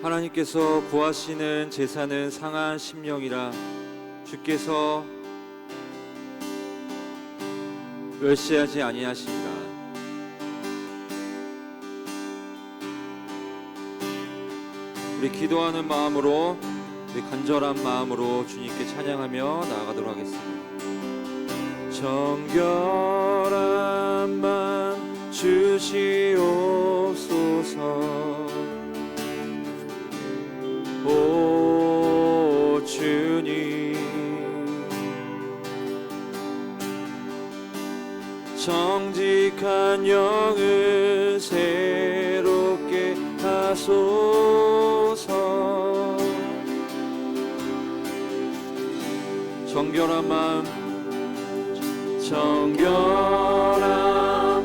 하나님께서 구하시는 제사는 상한 심령이라 주께서 멸시하지 아니하시리라. 우리 기도하는 마음으로, 우리 간절한 마음으로 주님께 찬양하며 나아가도록 하겠습니다. 정결한 맘 주시옵소서. 오 주님, 정직한 영을 새롭게 하소서. 정결한 마음, 정결한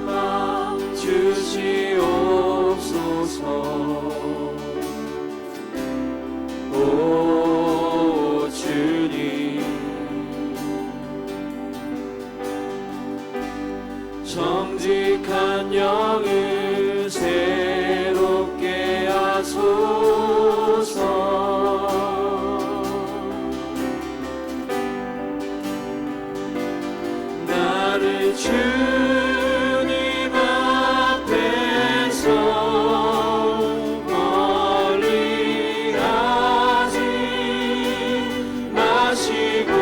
마음 주시옵소서. 오 주님, 정직한 영을 새롭게 하소서. 나를 주님 앞에서 멀리 하지 마시고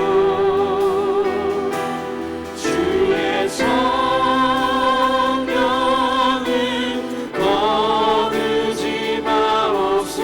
주의 성령을 거두지 마옵소서.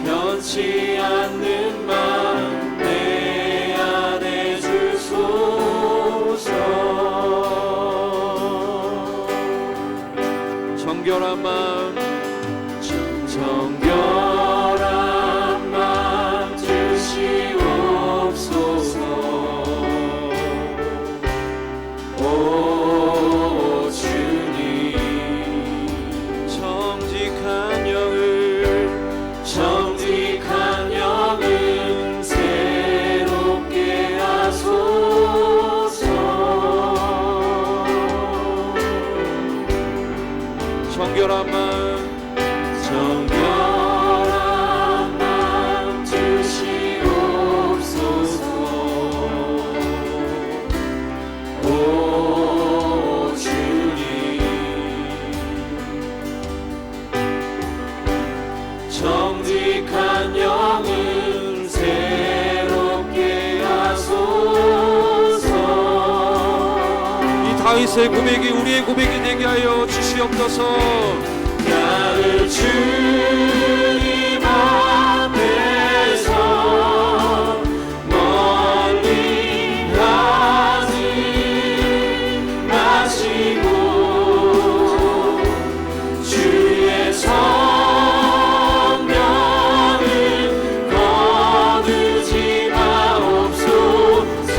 변치 않는 마음 내 안에 주소서. 정결한 마음, 정결한 마음 주시옵소서. 오 주님, 정직한 영을 새롭게 하소서. 정결한 마음, 정결한 마음 주시옵소서. 오 주님, 정직한 영을 새롭게 하소서. 이 다윗의 고백이 우리의 고백이 되게 하여 주시옵소서. 나를 주님 앞에서 멀리 하지 마시고 주의 성령을 거두지 마옵소서.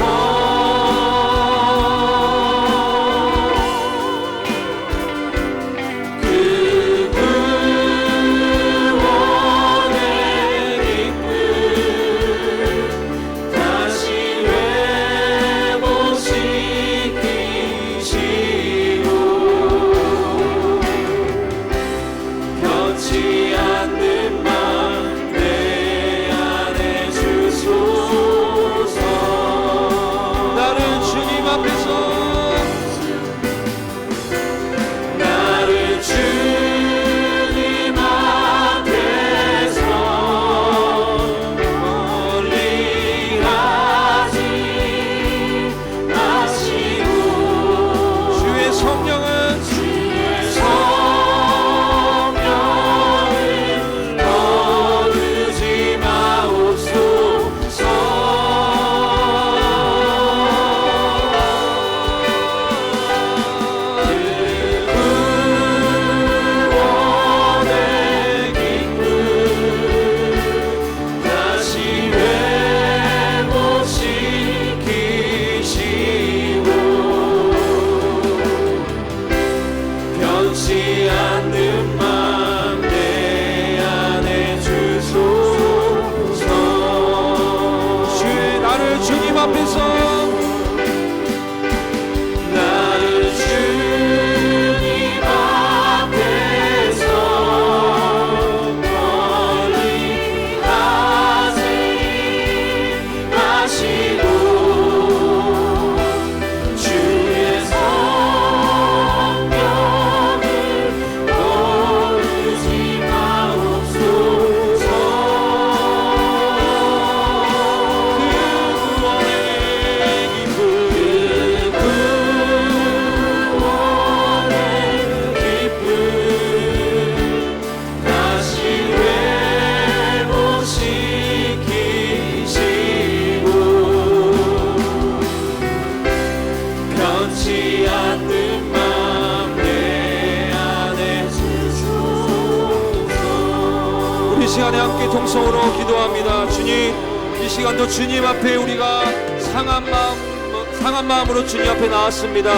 그 구원의 앞에서 나는 주님 앞에서 멀리 하지 마시고 주의 성령을 거두지 마옵소서. 이 시간에 함께 통성으로 기도합니다. 주님, 이 시간도 주님 앞에 우리가 상한 마음으로 주님 앞에 나왔습니다.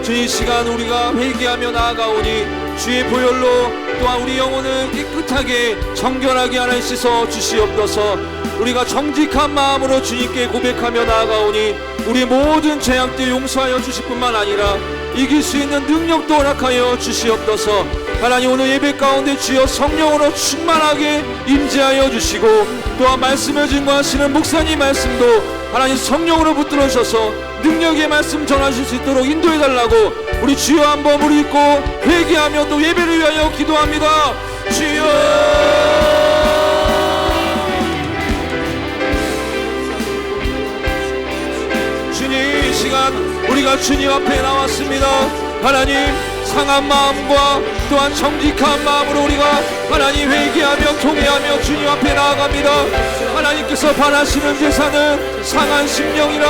주님, 이 시간 우리가 회개하며 나아가오니 주의 보혈로 또한 우리 영혼을 깨끗하게 정결하게 하나 씻어 주시옵소서. 우리가 정직한 마음으로 주님께 고백하며 나아가오니 우리 모든 죄악들 용서하여 주실 뿐만 아니라 이길 수 있는 능력도 허락하여 주시옵소서. 하나님, 오늘 예배 가운데 주여 성령으로 충만하게 임재하여 주시고 또한 말씀을 증거하시는 목사님 말씀도 하나님 성령으로 붙들어 주셔서 능력의 말씀 전하실 수 있도록 인도해 달라고 우리 주여 한번 부르고 회개하며 또 예배를 위하여 기도합니다. 주여, 주님, 이 시간 우리가 주님 앞에 나왔습니다. 하나님, 상한 마음과 또한 정직한 마음으로 우리가 하나님 회개하며 통회하며 주님 앞에 나아갑니다. 하나님께서 바라시는 제사는 상한 심령이라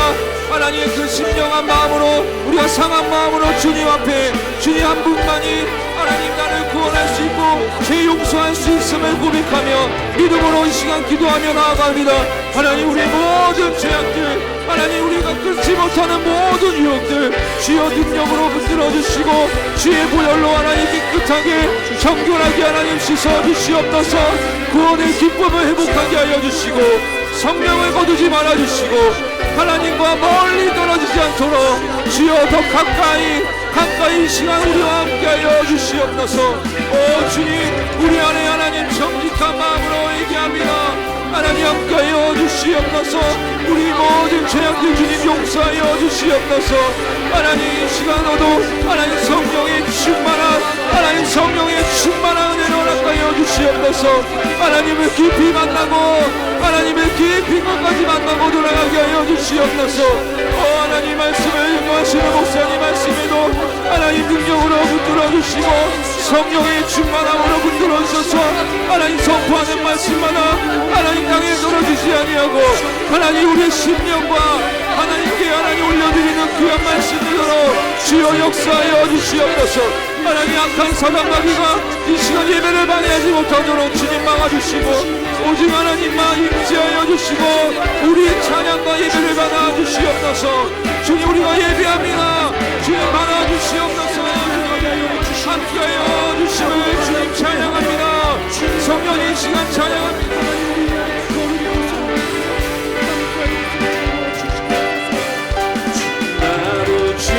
하나님 그 심령한 마음으로 우리가 상한 마음으로 주님 앞에 주님 한 분만이 하나님 나를 구원할 수 있고 죄 용서할 수 있음을 고백하며 믿음으로 이 시간 기도하며 나아갑니다. 하나님, 우리의 모든 죄악들 하나님 우리가 끊지 못하는 모든 유혹들 주여 능력으로 붙들어 주시고 주의 보혈로 하나님 깨끗하게 정결하게 하나님 씻어 주시옵소서. 구원의 기쁨을 회복하게 하여 주시고 성령을 거두지 말아 주시고 하나님과 멀리 떨어지지 않도록 주여 더 가까이 이 시간 우리와 함께하여 주시옵소서. 오 주님, 우리 안에 하나님 정직한 마음으로 얘기합니다. 하나님 함께하여 주시옵소서. 우리 모든 죄악들 주님 용서하여 주시옵소서. 하나님 이 시간에도 하나님 성령의 충만한 하나님 성령의 충만한 은혜를 허락하여 주시옵소서. 하나님을 깊이 만나고 하나님을 깊이 것까지 만나고 돌아가게 하여 주시옵소서. 하나님 말씀을 연구하시는 목사님 말씀에도 하나님 능력으로 붙들어 주시고 성령의 충만함으로 붙들어 주셔서 하나님 선포하는 말씀마다 하나님 땅에 떨어지지 아니하고 하나님 우리의 심령과 하나님께 하나님 올려드리는 귀한 말씀으로 주여 역사하여 주시옵소서. 하나님 악한 사단마귀가 이 시간 예배를 방해하지 못하도록 주님 막아주시고 오직 하나님만 임재하여 주시고 우리 찬양과 예배를 받아 주시옵소서. 주님, 우리가 예배합니다. 주님 받아 주시옵소서. 함께하여 주심을 주님 찬양합니다. 성령이 이 시간 찬양합니다. 나도 주님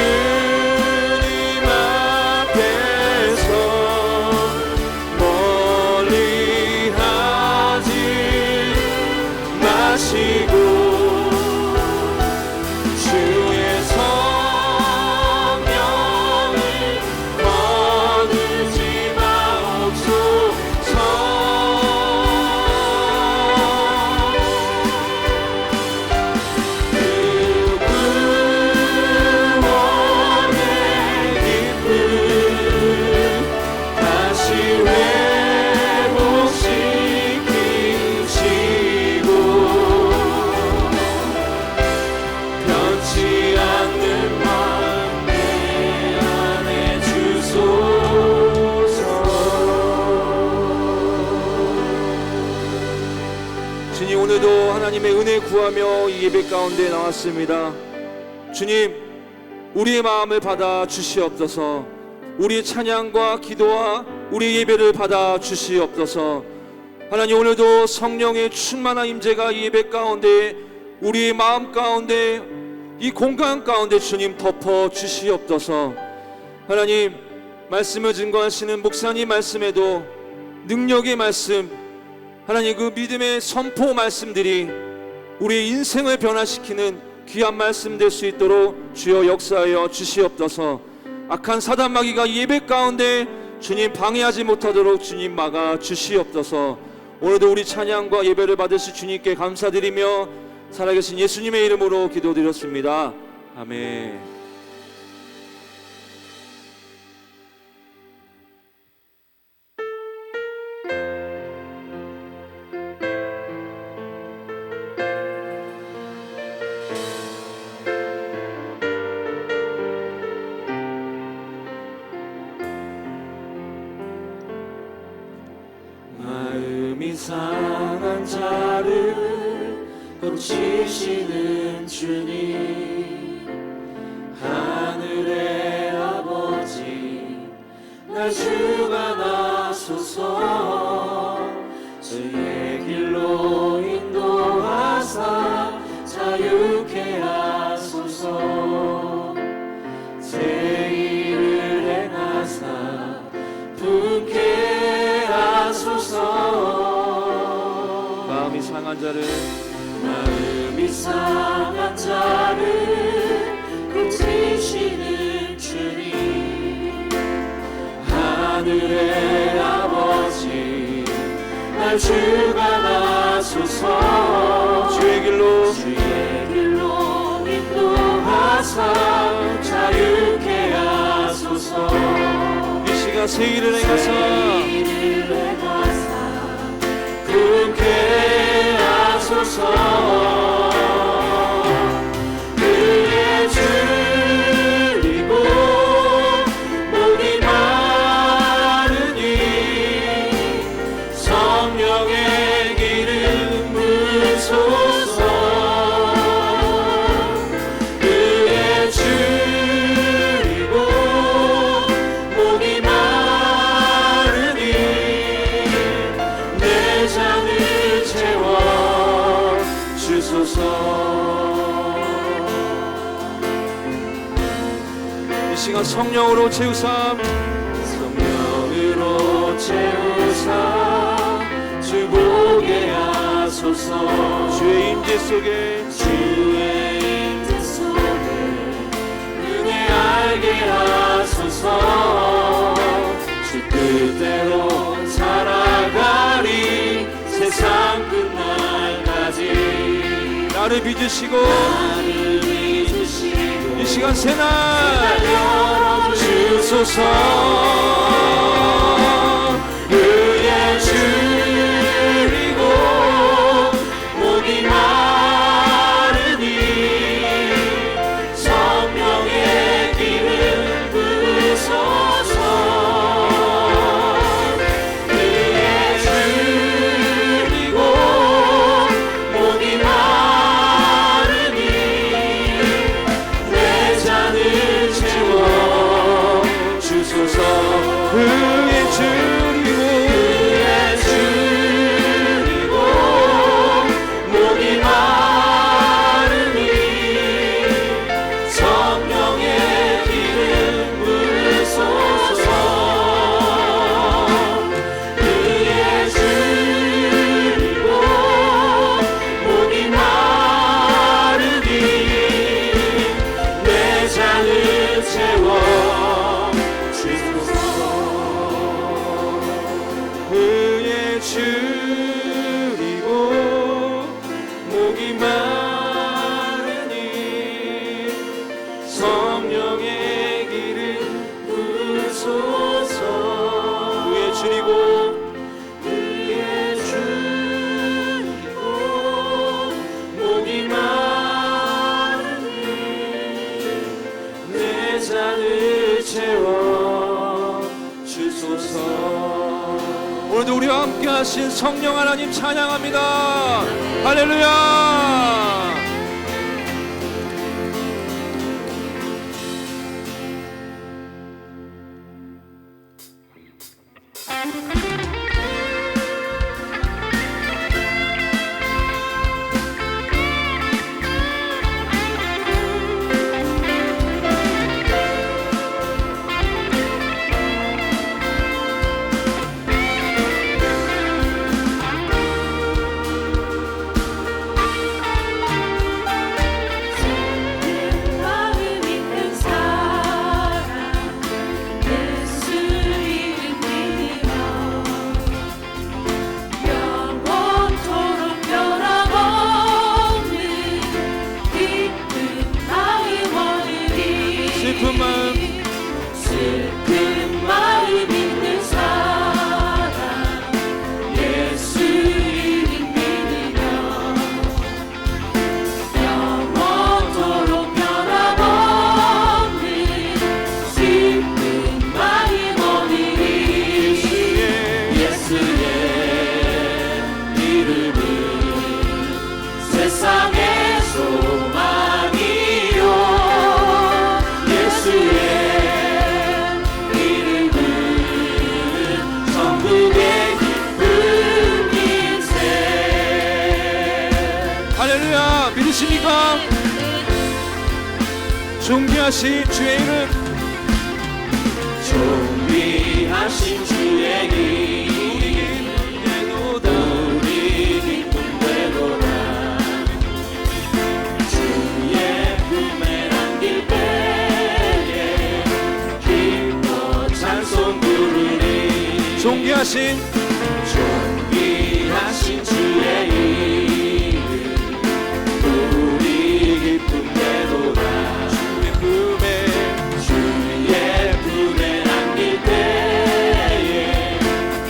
앞에서 멀리 하지 마시고 주의 성령을 거두지 마옵소서. 주님, 오늘도 하나님의 은혜 구하며 이 예배 가운데 나왔습니다. 주님, 우리의 마음을 받아 주시옵소서. 우리의 찬양과 기도와 우리의 예배를 받아 주시옵소서. 하나님, 오늘도 성령의 충만한 임재가 이 예배 가운데 우리의 마음 가운데 이 공간 가운데 주님 덮어 주시옵소서. 하나님, 말씀을 증거하시는 목사님 말씀에도 능력의 말씀, 하나님 그 믿음의 선포 말씀들이 우리의 인생을 변화시키는 귀한 말씀 될 수 있도록 주여 역사하여 주시옵소서. 악한 사단 마귀가 예배 가운데 주님 방해하지 못하도록 주님 막아 주시옵소서. 오늘도 우리 찬양과 예배를 받으실 주님께 감사드리며 살아계신 예수님의 이름으로 기도드렸습니다. 아멘. 마음이 상한 자를 고치시는 주님, 하늘의 아버지 날 주관하소서. 주의 길로 인도하사 자유케 하소서. 제의를 행하사 분케 하소서. 마음이 상한 자를 상한 자를 고치시는 주님, 하늘의 아버지 날 주관하소서. 주의 길로 인도하사 자유케 하소서. 이 시간 세일을 행하사 분케 하소서. 그의 줄이고 목이 마르니 성령의 기름 부으소서. 그의 줄이고 목이 마르니 내 잔을 채워 주소서. 이 시간 성령으로 채우삼, 성령으로 채우사 주보게 하소서. 주의 임재 속에 은혜 알게 하소서. 주 뜻대로 살아가리 세상 끝날까지. 나를 빚으시고 이 시간 새날 주소서. 그의 줄이고 목이 마르니 성령의 기름 부으소서. 그의 줄이고 목이 마르니 내 잔을 채워 주소서. 그의 줄이고 목이 마르니 성령의 기름 부으소서. 그의 줄이고 목이 마르니 내 잔을 채워 주소서. 그의 줄이고 목이 마르니 성령의 기름 부으소서. 그의 줄이고 그의 줄이고 목이 마르니 내 잔을 채워 주소서. 오늘도 우리와 함께 하신 성령 하나님 찬양합니다. 할렐루야. 할렐루야. 믿으십니까? 존귀하신 주의 이름, 존귀하신 주의 이름 우리 기쁨 되도다. 주의 품에 안길 때에 기뻐 찬송 부르리. 존귀하신 주의 이름 우리 기쁨 되도다. 주의 품에 안길 때에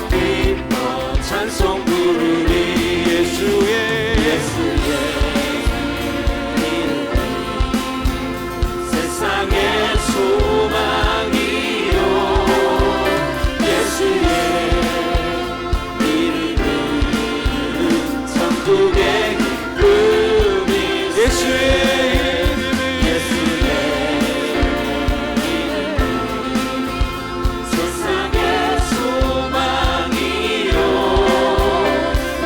기뻐 찬송 부르리. 예수의 이름 세상의 소망이요. 예수의 천국의 기쁨이 예수의 세상의 소망이요.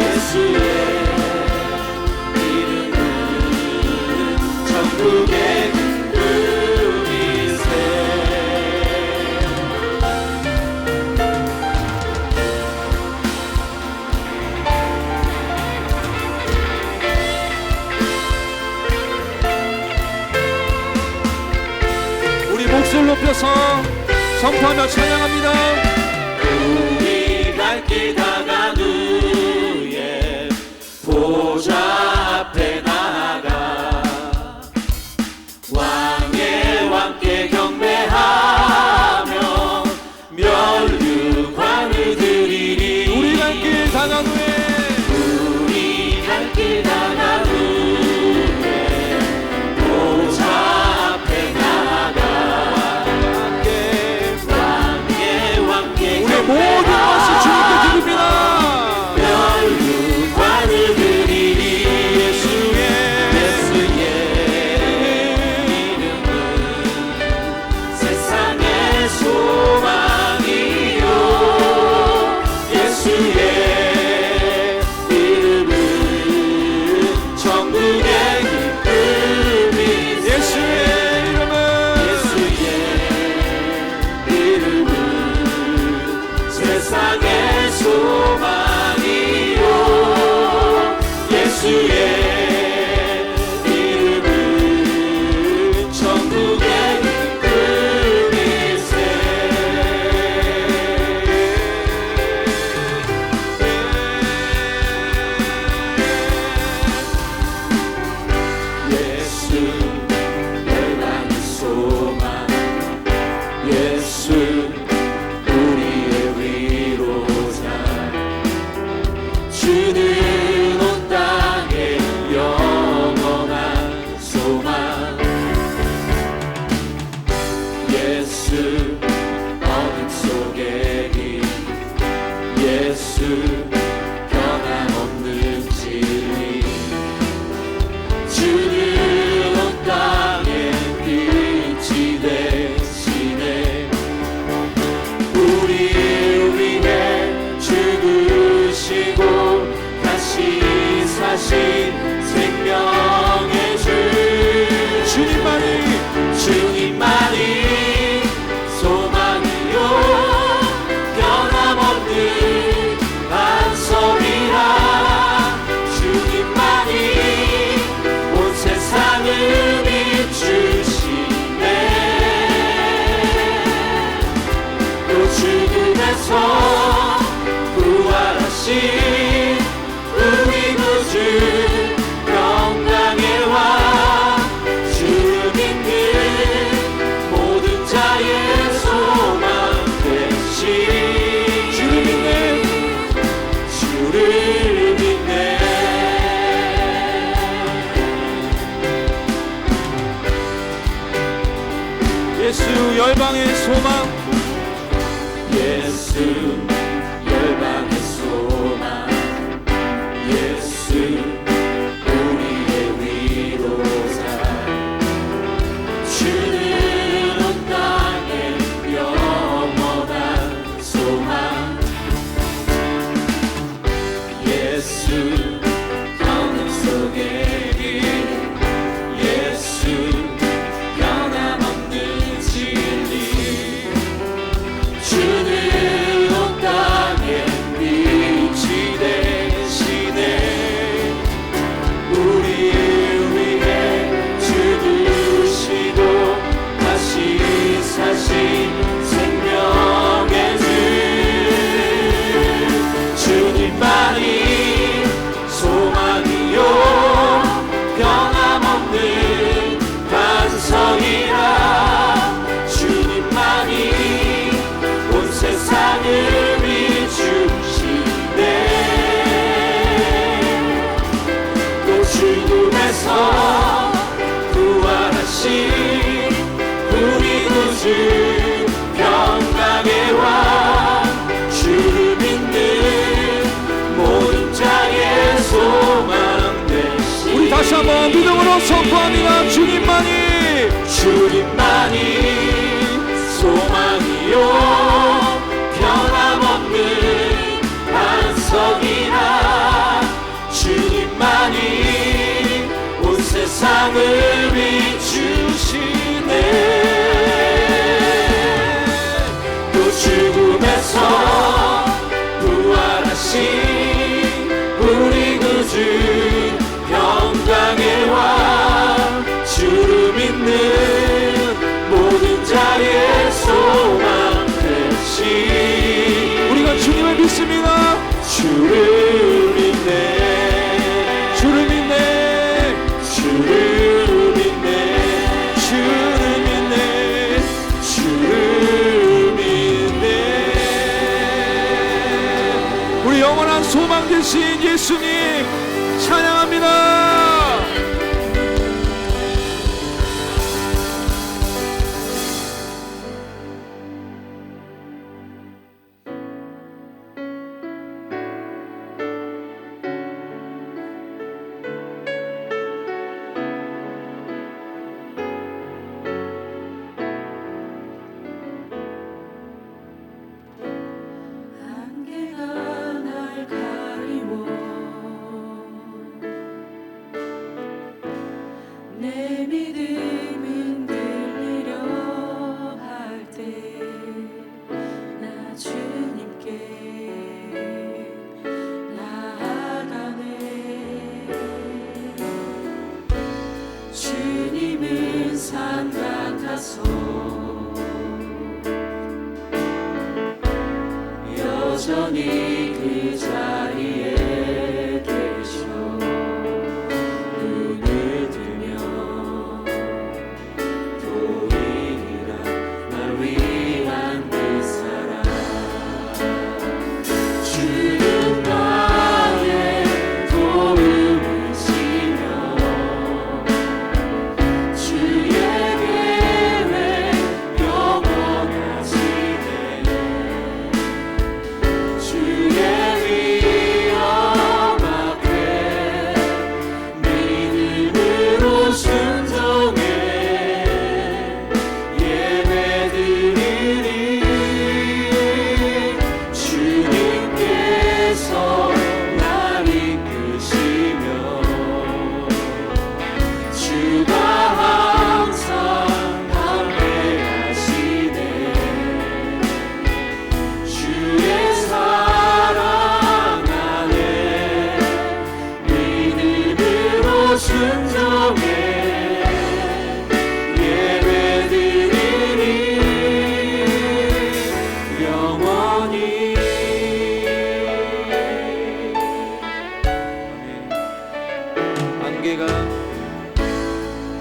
예수의 이름은 천국의 기쁨이세. 우리 목소리를 높여서 선포하며 찬양합니다. 우리 갈 길 다간 후에 보좌 앞에 나아가 왕의 왕께 경배하며 면류관을 드리리. 우리 갈 길 다간 후에 우리 갈 길 다간 후에 보좌 앞에 나아가 왕께 우리 모든 것을 주님께 드립니다. 면류관을 드리리. 예수의 이름은 세상의 소망이요. 예수의 이름은 천국의 기쁨이. 예수의 이름은 세상의 소망이요. 예수의 이름은 천국의 기쁨이세. 예수 열방의 소망. 예수 우리의 위로자. 주는 온 땅에 영원한 소망. 예수 어둠 속의 길. 예수 변함없는 진리. 주는 온 땅에 빛이 되시네. 우리를 위해 죽으시고 다시 사신 생명의 주. 주님만이 소망이요. 변함없는 반석이라. 주님만이 온 세상을 비추시네. 또 죽음에서 부활하신 우리 구주 영광의 왕. 주를 믿는 모든 자의 소망 되시. 주를 믿네. 예수 열방의 소망. 예수 열방의 소망. 예수 우리의 위로자. 주는 온 땅에 영원한 소망. 예수 어둠 속에 죽음에서 부활하신 우리 구주 평강의 왕 주를 믿는 모든 자의 소망 되시. 우리 다시 한번 믿음으로 선포합니다. 주님만이 소망이요 변함없는 반석이라 주님만이 온 세상을 비추시네. 또 죽음에서 부활하신 우리 구주 평강의 왕 주를 믿는 모든 자의 소망 되시. 우리가 주님을 믿습니다. 주를 믿네 주를 믿네 주를 믿네 주를 믿네 주를 믿네. 우리 영원한 소망 되신 예수님 찬양합니다. 내 믿음은 들리려 할 때 나 주님께 나아가네. 주님은 산 같아서 여전히 그 자리에 계셔.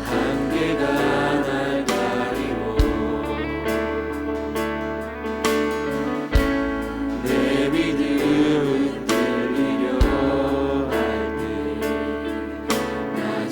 한계가 날 가리고 내 믿음은 들리려 할 때 나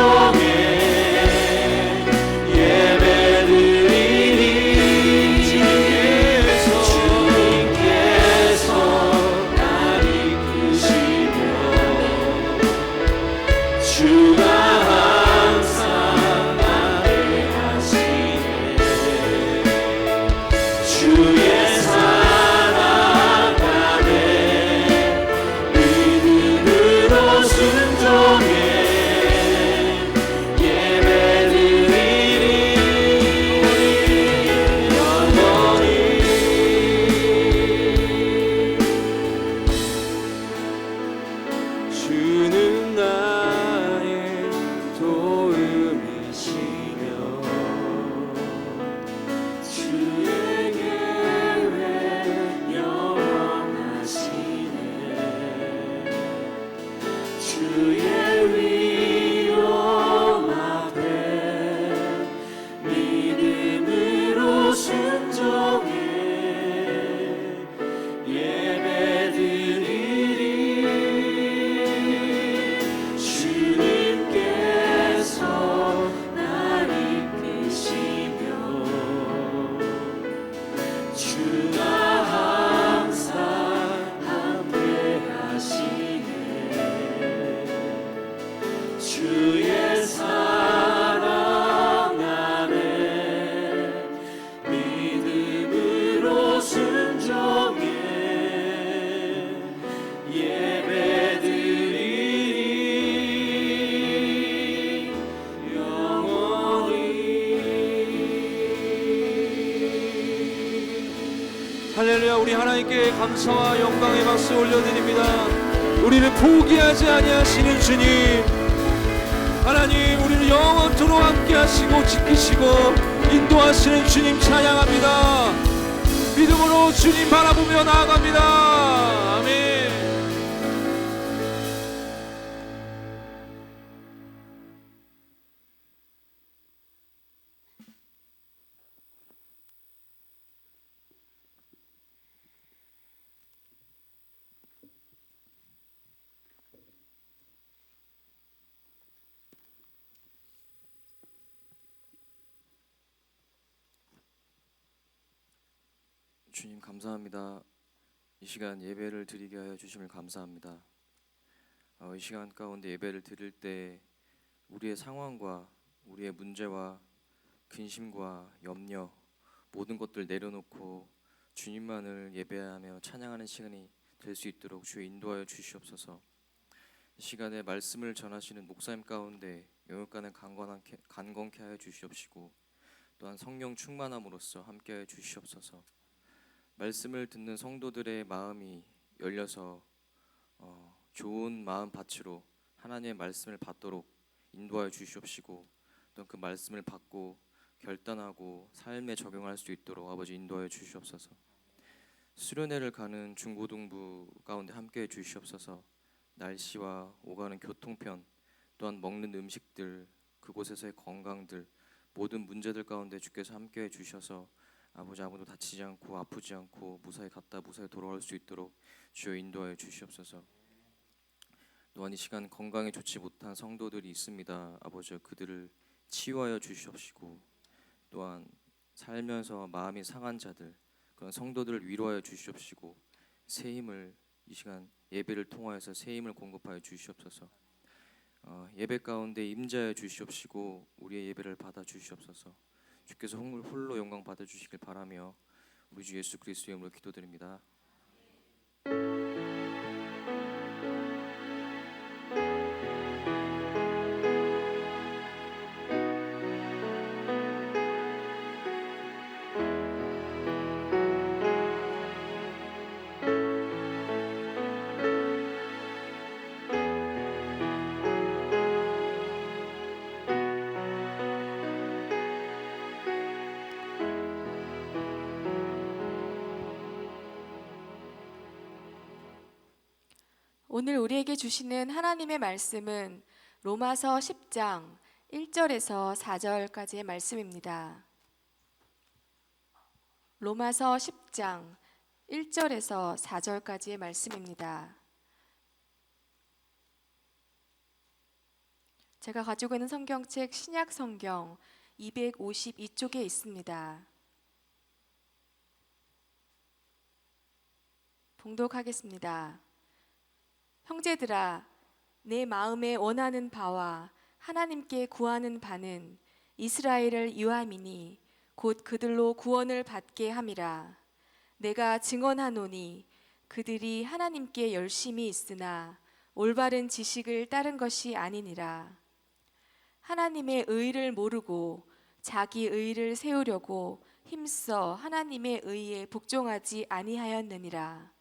순종해 예배드리니 주님께서 날 이끄시며 주가 항상 나를 하시네 주의 사랑 안에 믿음으로 순종해 예배드리니 영원히 주는 나의 도움이시며 주의 계획 영원하시네 주의 위엄 앞에 믿음으로 순종해 예배드리리 주님께서 날 이끄시며 주가 항상 함께 하시네 주의 사랑 안에 믿음으로 순종해 예배드리니 영원히 할렐루야. 우리 하나님께 감사와 영광의 박수 올려드립니다. 우리를 포기하지 아니하시는 주님, 하나님, 우리를 영원토록 함께 하시고 지키시고 인도하시는 주님 찬양합니다. 믿음으로 주님 바라보며 나아갑니다. 아멘. 주님 감사합니다. 이 시간 예배를 드리게 하여 주심을 감사합니다. 이 시간 가운데 예배를 드릴 때 우리의 상황과 우리의 문제와 근심과 염려 모든 것들 내려놓고 주님만을 예배하며 찬양하는 시간이 될 수 있도록 주여 인도하여 주시옵소서. 이 시간에 말씀을 전하시는 목사님 가운데 영역간을 간건케 하여 주시옵시고 또한 성령 충만함으로써 함께하여 주시옵소서. 말씀을 듣는 성도들의 마음이 열려서 좋은 마음 밭으로 하나님의 말씀을 받도록 인도하여 주시옵시고 또 그 말씀을 받고 결단하고 삶에 적용할 수 있도록 아버지 인도하여 주시옵소서. 수련회를 가는 중고등부 가운데 함께해 주시옵소서. 날씨와 오가는 교통편 또한 먹는 음식들 그곳에서의 건강들 모든 문제들 가운데 주께서 함께해 주셔서 아버지 아무도 다치지 않고 아프지 않고 무사히 갔다 무사히 돌아올 수 있도록 주여 인도하여 주시옵소서. 또한 이 시간 건강에 좋지 못한 성도들이 있습니다. 아버지 그들을 치유하여 주시옵시고 또한 살면서 마음이 상한 자들 그런 성도들을 위로하여 주시옵시고 새 힘을 이 시간 예배를 통하여서 새 힘을 공급하여 주시옵소서. 예배 가운데 임재하여 주시옵시고 우리의 예배를 받아 주시옵소서. 주께서 홀로 영광 받아 주시길 바라며 우리 주 예수 그리스도의 이름으로 기도드립니다. 오늘 우리에게 주시는 하나님의 말씀은 로마서 10장 1절에서 4절까지의 말씀입니다. 로마서 10장 1절에서 4절까지의 말씀입니다. 제가 가지고 있는 성경책 신약 성경 252쪽에 있습니다. 봉독하겠습니다. 형제들아, 내 마음에 원하는 바와 하나님께 구하는 바는 이스라엘을 위함이니 곧 그들로 구원을 받게 함이라. 내가 증언하노니 그들이 하나님께 열심히 있으나 올바른 지식을 따른 것이 아니니라. 하나님의 의를 모르고 자기 의를 세우려고 힘써 하나님의 의에 복종하지 아니하였느니라.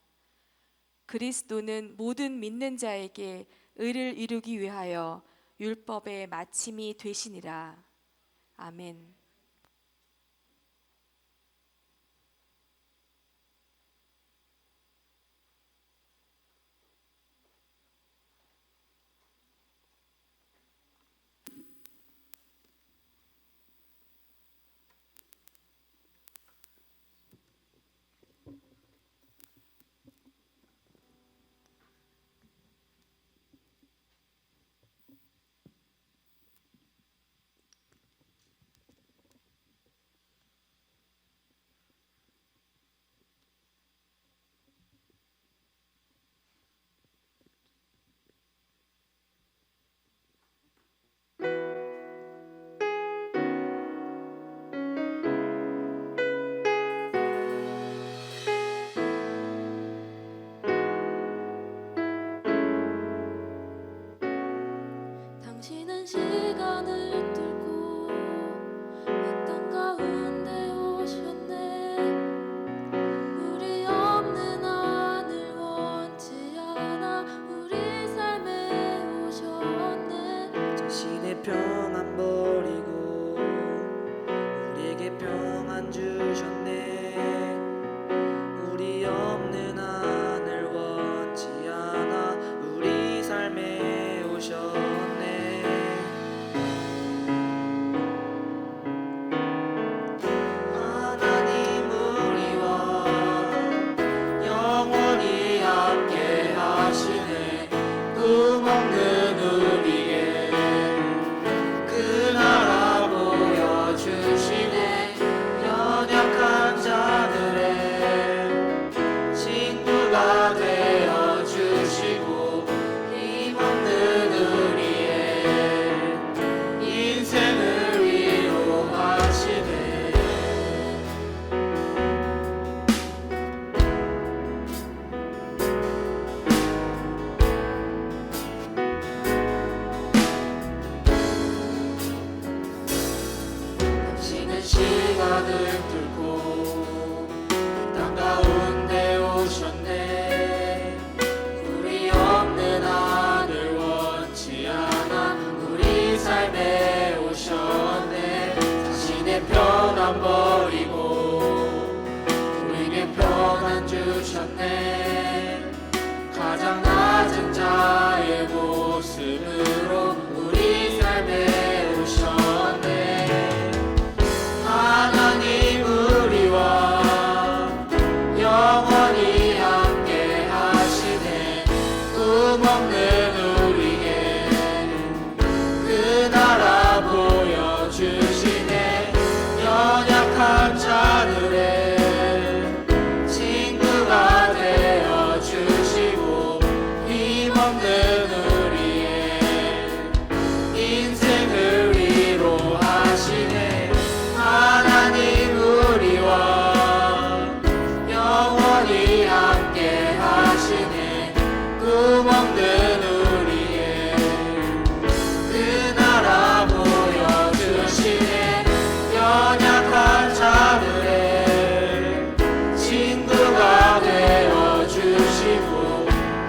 그리스도는 모든 믿는 자에게 의를 이루기 위하여 율법의 마침이 되시니라. 아멘. 당신은 시간을 뚫고 이 땅 가운데 오셨네. 우리 없는 하늘 원치 않아 우리 삶에 오셨네. 자신의 평안 버리고 우리에게 평안 주셨네. 우리 없는 하늘 원치 않아 우리 삶에 오셨네. 하나님 우리와 영원히 함께 하시네. 꿈없는 우리에게 그 나라 보여주시네. 연약한 자들의 친구가 되어주시고 힘없는 우리의 인생을 위로하시네. 당신은 시간을 뚫고 땅 가운데 오셨네. 우리 없는 하늘 원치 않아 우리 삶에 오셨네. 자신의 평안 버리고 우리에게 평안 주셨네. 가장 낮은 자의 모습으로 우리 삶에 오셨네. 하나님 우리와 영원히 함께 하시네. 꿈없는 우리에게 그 나라 보여주시네. 연약한 자들의 친구가 되어주시고 힘없는 우리의 인생을 위로하시네. 하나님 우리와 영원히 함께 하시네. 꿈없는 우리의 그 나라 보여주시네. 연약한 자들의 친구가 되어주시고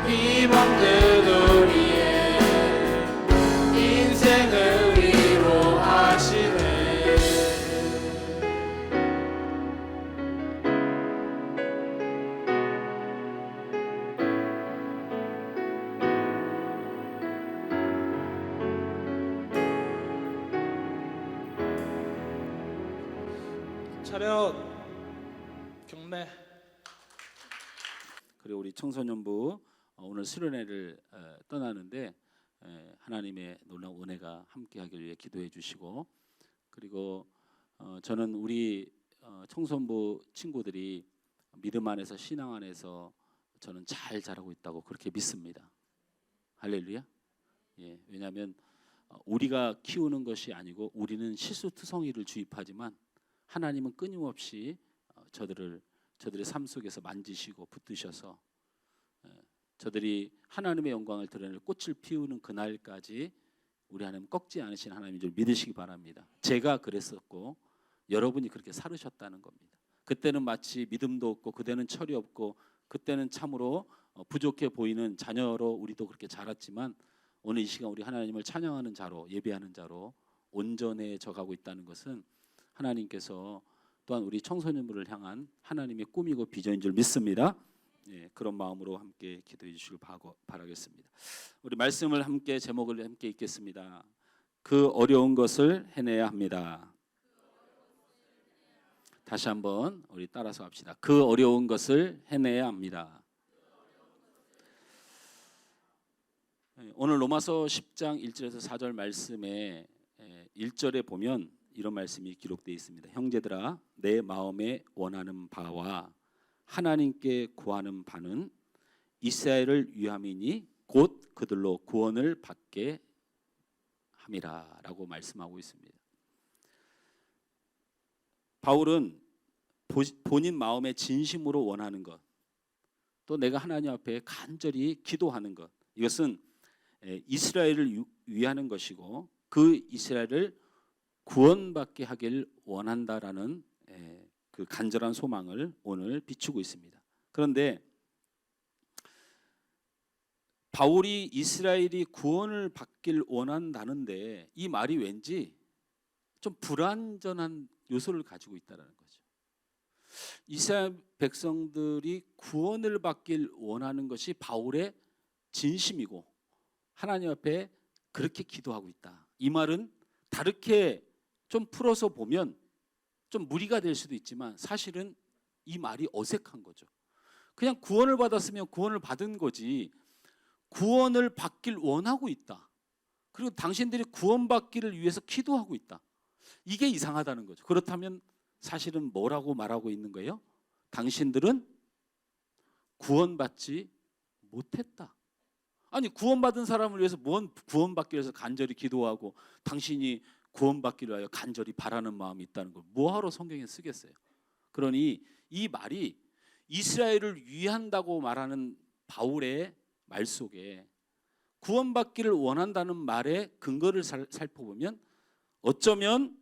힘없는 우리의 인생을 위로하시네. 차렷 경례. 그리고 우리 청소년부 오늘 수련회를 떠나는데 하나님의 놀라운 은혜가 함께하길 위해 기도해 주시고, 그리고 저는 우리 청소년부 친구들이 믿음 안에서 신앙 안에서 저는 잘 자라고 있다고 그렇게 믿습니다. 할렐루야. 예, 왜냐하면 우리가 키우는 것이 아니고 우리는 실수투성이를 주입하지만 하나님은 끊임없이 저들의 삶 속에서 만지시고 붙드셔서 저들이 하나님의 영광을 드러낼 꽃을 피우는 그날까지 우리 하나님 꺾지 않으신 하나님인 줄 믿으시기 바랍니다. 제가 그랬었고 여러분이 그렇게 살으셨다는 겁니다. 그때는 마치 믿음도 없고 그때는 철이 없고 그때는 참으로 부족해 보이는 자녀로 우리도 그렇게 자랐지만 오늘 이 시간 우리 하나님을 찬양하는 자로, 예배하는 자로 온전해져 가고 있다는 것은 하나님께서 또한 우리 청소년부를 향한 하나님의 꿈이고 비전인 줄 믿습니다. 예, 그런 마음으로 함께 기도해 주시길 바라겠습니다. 우리 말씀을 함께, 제목을 함께 읽겠습니다. 그 어려운 것을 해내야 합니다. 다시 한번 우리 따라서 합시다. 그 어려운 것을 해내야 합니다. 오늘 로마서 10장 1절에서 4절 말씀에 1절에 보면 이런 말씀이 기록되어 있습니다. 형제들아, 내 마음에 원하는 바와 하나님께 구하는 바는 이스라엘을 위함이니 곧 그들로 구원을 받게 함이라 라고 말씀하고 있습니다. 바울은 본인 마음에 진심으로 원하는 것, 또 내가 하나님 앞에 간절히 기도하는 것, 이것은 이스라엘을 위하는 것이고 그 이스라엘을 구원받게 하길 원한다라는 그 간절한 소망을 오늘 비추고 있습니다. 그런데 바울이 이스라엘이 구원을 받길 원한다는데 이 말이 왠지 좀 불완전한 요소를 가지고 있다는 거죠. 이스라엘 백성들이 구원을 받길 원하는 것이 바울의 진심이고 하나님 앞에 그렇게 기도하고 있다. 이 말은 다르게 좀 풀어서 보면 좀 무리가 될 수도 있지만 사실은 이 말이 어색한 거죠. 그냥 구원을 받았으면 구원을 받은 거지, 구원을 받길 원하고 있다. 그리고 당신들이 구원받기를 위해서 기도하고 있다. 이게 이상하다는 거죠. 그렇다면 사실은 뭐라고 말하고 있는 거예요? 당신들은 구원받지 못했다. 아니, 구원받은 사람을 위해서 뭔 구원받기 위해서 간절히 기도하고 당신이 구원받기를 위하여 간절히 바라는 마음이 있다는 걸 뭐하러 성경에 쓰겠어요? 그러니 이 말이 이스라엘을 위한다고 말하는 바울의 말 속에 구원받기를 원한다는 말의 근거를 살펴보면 어쩌면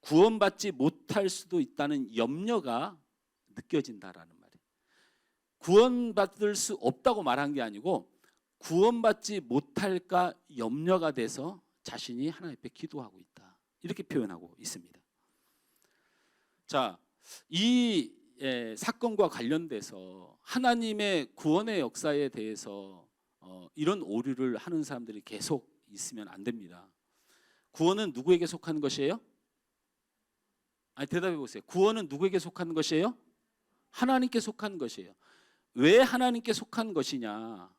구원받지 못할 수도 있다는 염려가 느껴진다라는 말이에요. 구원받을 수 없다고 말한 게 아니고 구원받지 못할까 염려가 돼서 자신이 하나님 앞에 기도하고 있다. 이렇게 표현하고 있습니다. 자, 이 사건과 관련돼서 하나님의 구원의 역사에 대해서 이런 오류를 하는 사람들이 계속 있으면 안 됩니다. 구원은 누구에게 속하는 것이에요? 아니, 대답해 보세요. 구원은 누구에게 속하는 것이에요? 하나님께 속하는 것이에요. 왜 하나님께 속한 것이냐?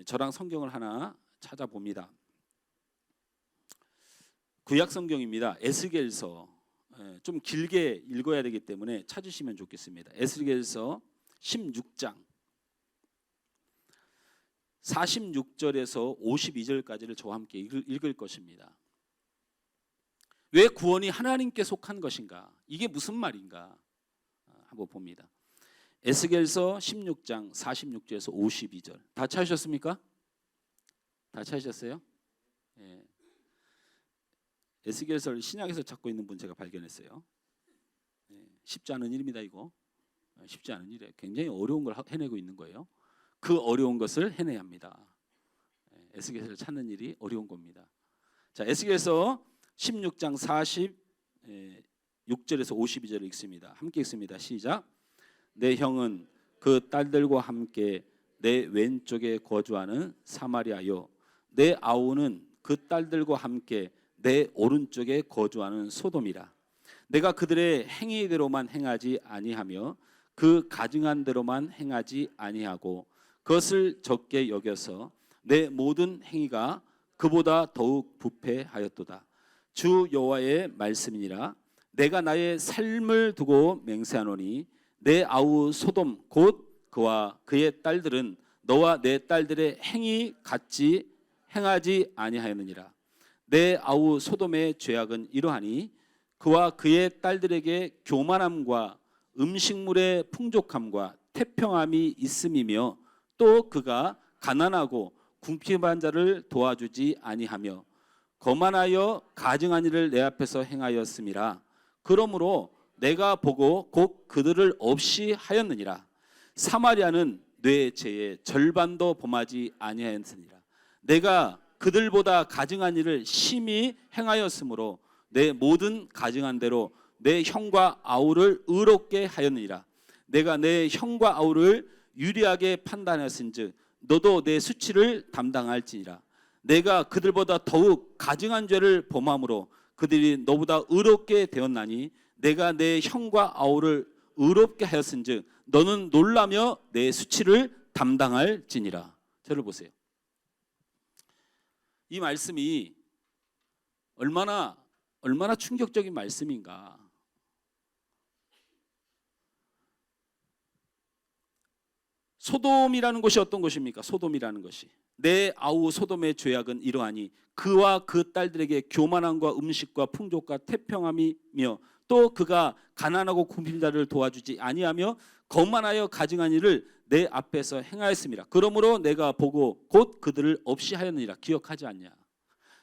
저랑 성경을 하나 찾아봅니다. 구약 성경입니다. 에스겔서, 좀 길게 읽어야 되기 때문에 찾으시면 좋겠습니다. 에스겔서 16장 46절에서 52절까지를 저와 함께 읽을 것입니다. 왜 구원이 하나님께 속한 것인가? 이게 무슨 말인가? 한번 봅니다. 에스겔서 16장 46절에서 52절. 다 찾으셨습니까? 다 찾으셨어요? 예. 에스겔서를 신약에서 찾고 있는 분 제가 발견했어요. 예. 쉽지 않은 일입니다. 이거 쉽지 않은 일이에요. 굉장히 어려운 걸 해내고 있는 거예요. 그 어려운 것을 해내야 합니다. 예. 에스겔서를 찾는 일이 어려운 겁니다. 자, 에스겔서 16장 46절에서 52절을 읽습니다. 함께 읽습니다. 시작. 내 형은 그 딸들과 함께 내 왼쪽에 거주하는 사마리아요, 내 아우는 그 딸들과 함께 내 오른쪽에 거주하는 소돔이라. 내가 그들의 행위대로만 행하지 아니하며 그 가증한 대로만 행하지 아니하고 그것을 적게 여겨서 내 모든 행위가 그보다 더욱 부패하였도다. 주 여호와의 말씀이니라. 내가 나의 삶을 두고 맹세하노니 내 아우 소돔 곧 그와 그의 딸들은 너와 내 딸들의 행위 같이 행하지 아니하였느니라. 내 아우 소돔의 죄악은 이러하니 그와 그의 딸들에게 교만함과 음식물의 풍족함과 태평함이 있음이며 또 그가 가난하고 궁핍한 자를 도와주지 아니하며 거만하여 가증한 일을 내 앞에서 행하였음이라. 그러므로 내가 보고 곧 그들을 없이 하였느니라. 사마리아는 뇌 죄의 절반도 범하지 아니하였으니라. 내가 그들보다 가증한 일을 심히 행하였으므로 내 모든 가증한 대로 내 형과 아우를 의롭게 하였느니라. 내가 내 형과 아우를 유리하게 판단하였은즉 너도 내 수치를 담당할지니라. 내가 그들보다 더욱 가증한 죄를 범함으로 그들이 너보다 의롭게 되었나니 내가 내 형과 아우를 의롭게 하였은즉 너는 놀라며 내 수치를 담당할지니라. 저를 보세요. 이 말씀이 얼마나 충격적인 말씀인가. 소돔이라는 것이 어떤 것입니까? 소돔이라는 것이 내 아우 소돔의 죄악은 이러하니 그와 그 딸들에게 교만함과 음식과 풍족과 태평함이며 또 그가 가난하고 궁핍한 자를 도와주지 아니하며 거만하여 가증한 일을 내 앞에서 행하였습니다. 그러므로 내가 보고 곧 그들을 없이 하였느니라. 기억하지 않냐?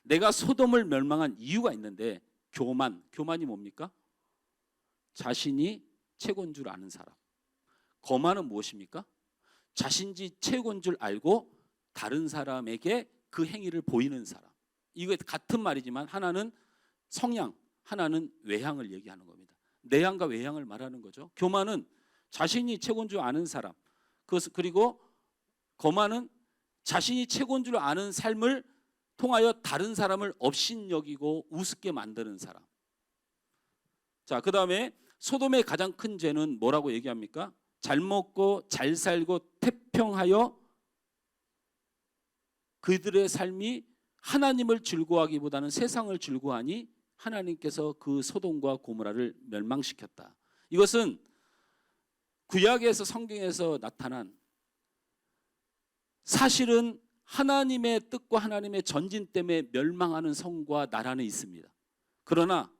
내가 소돔을 멸망한 이유가 있는데 교만이 뭡니까? 자신이 최고인 줄 아는 사람. 거만은 무엇입니까? 자신이 최고인 줄 알고 다른 사람에게 그 행위를 보이는 사람. 이거 같은 말이지만 하나는 성향, 하나는 외향을 얘기하는 겁니다. 내향과 외향을 말하는 거죠. 교만은 자신이 최고인 줄 아는 사람. 그리고 거만은 자신이 최고인 줄 아는 삶을 통하여 다른 사람을 업신여기고 우습게 만드는 사람. 자, 그 다음에 소돔의 가장 큰 죄는 뭐라고 얘기합니까? 잘 먹고 잘 살고 태평하여 그들의 삶이 하나님을 즐거워하기보다는 세상을 즐거워하니 하나님께서 그 소돔과 고모라를 멸망시켰다. 이것은 구약에서 성경에서 나타난 사실은 하나님의 뜻과 하나님의 전진 때문에 멸망하는 성과 나라는 있습니다. 그러나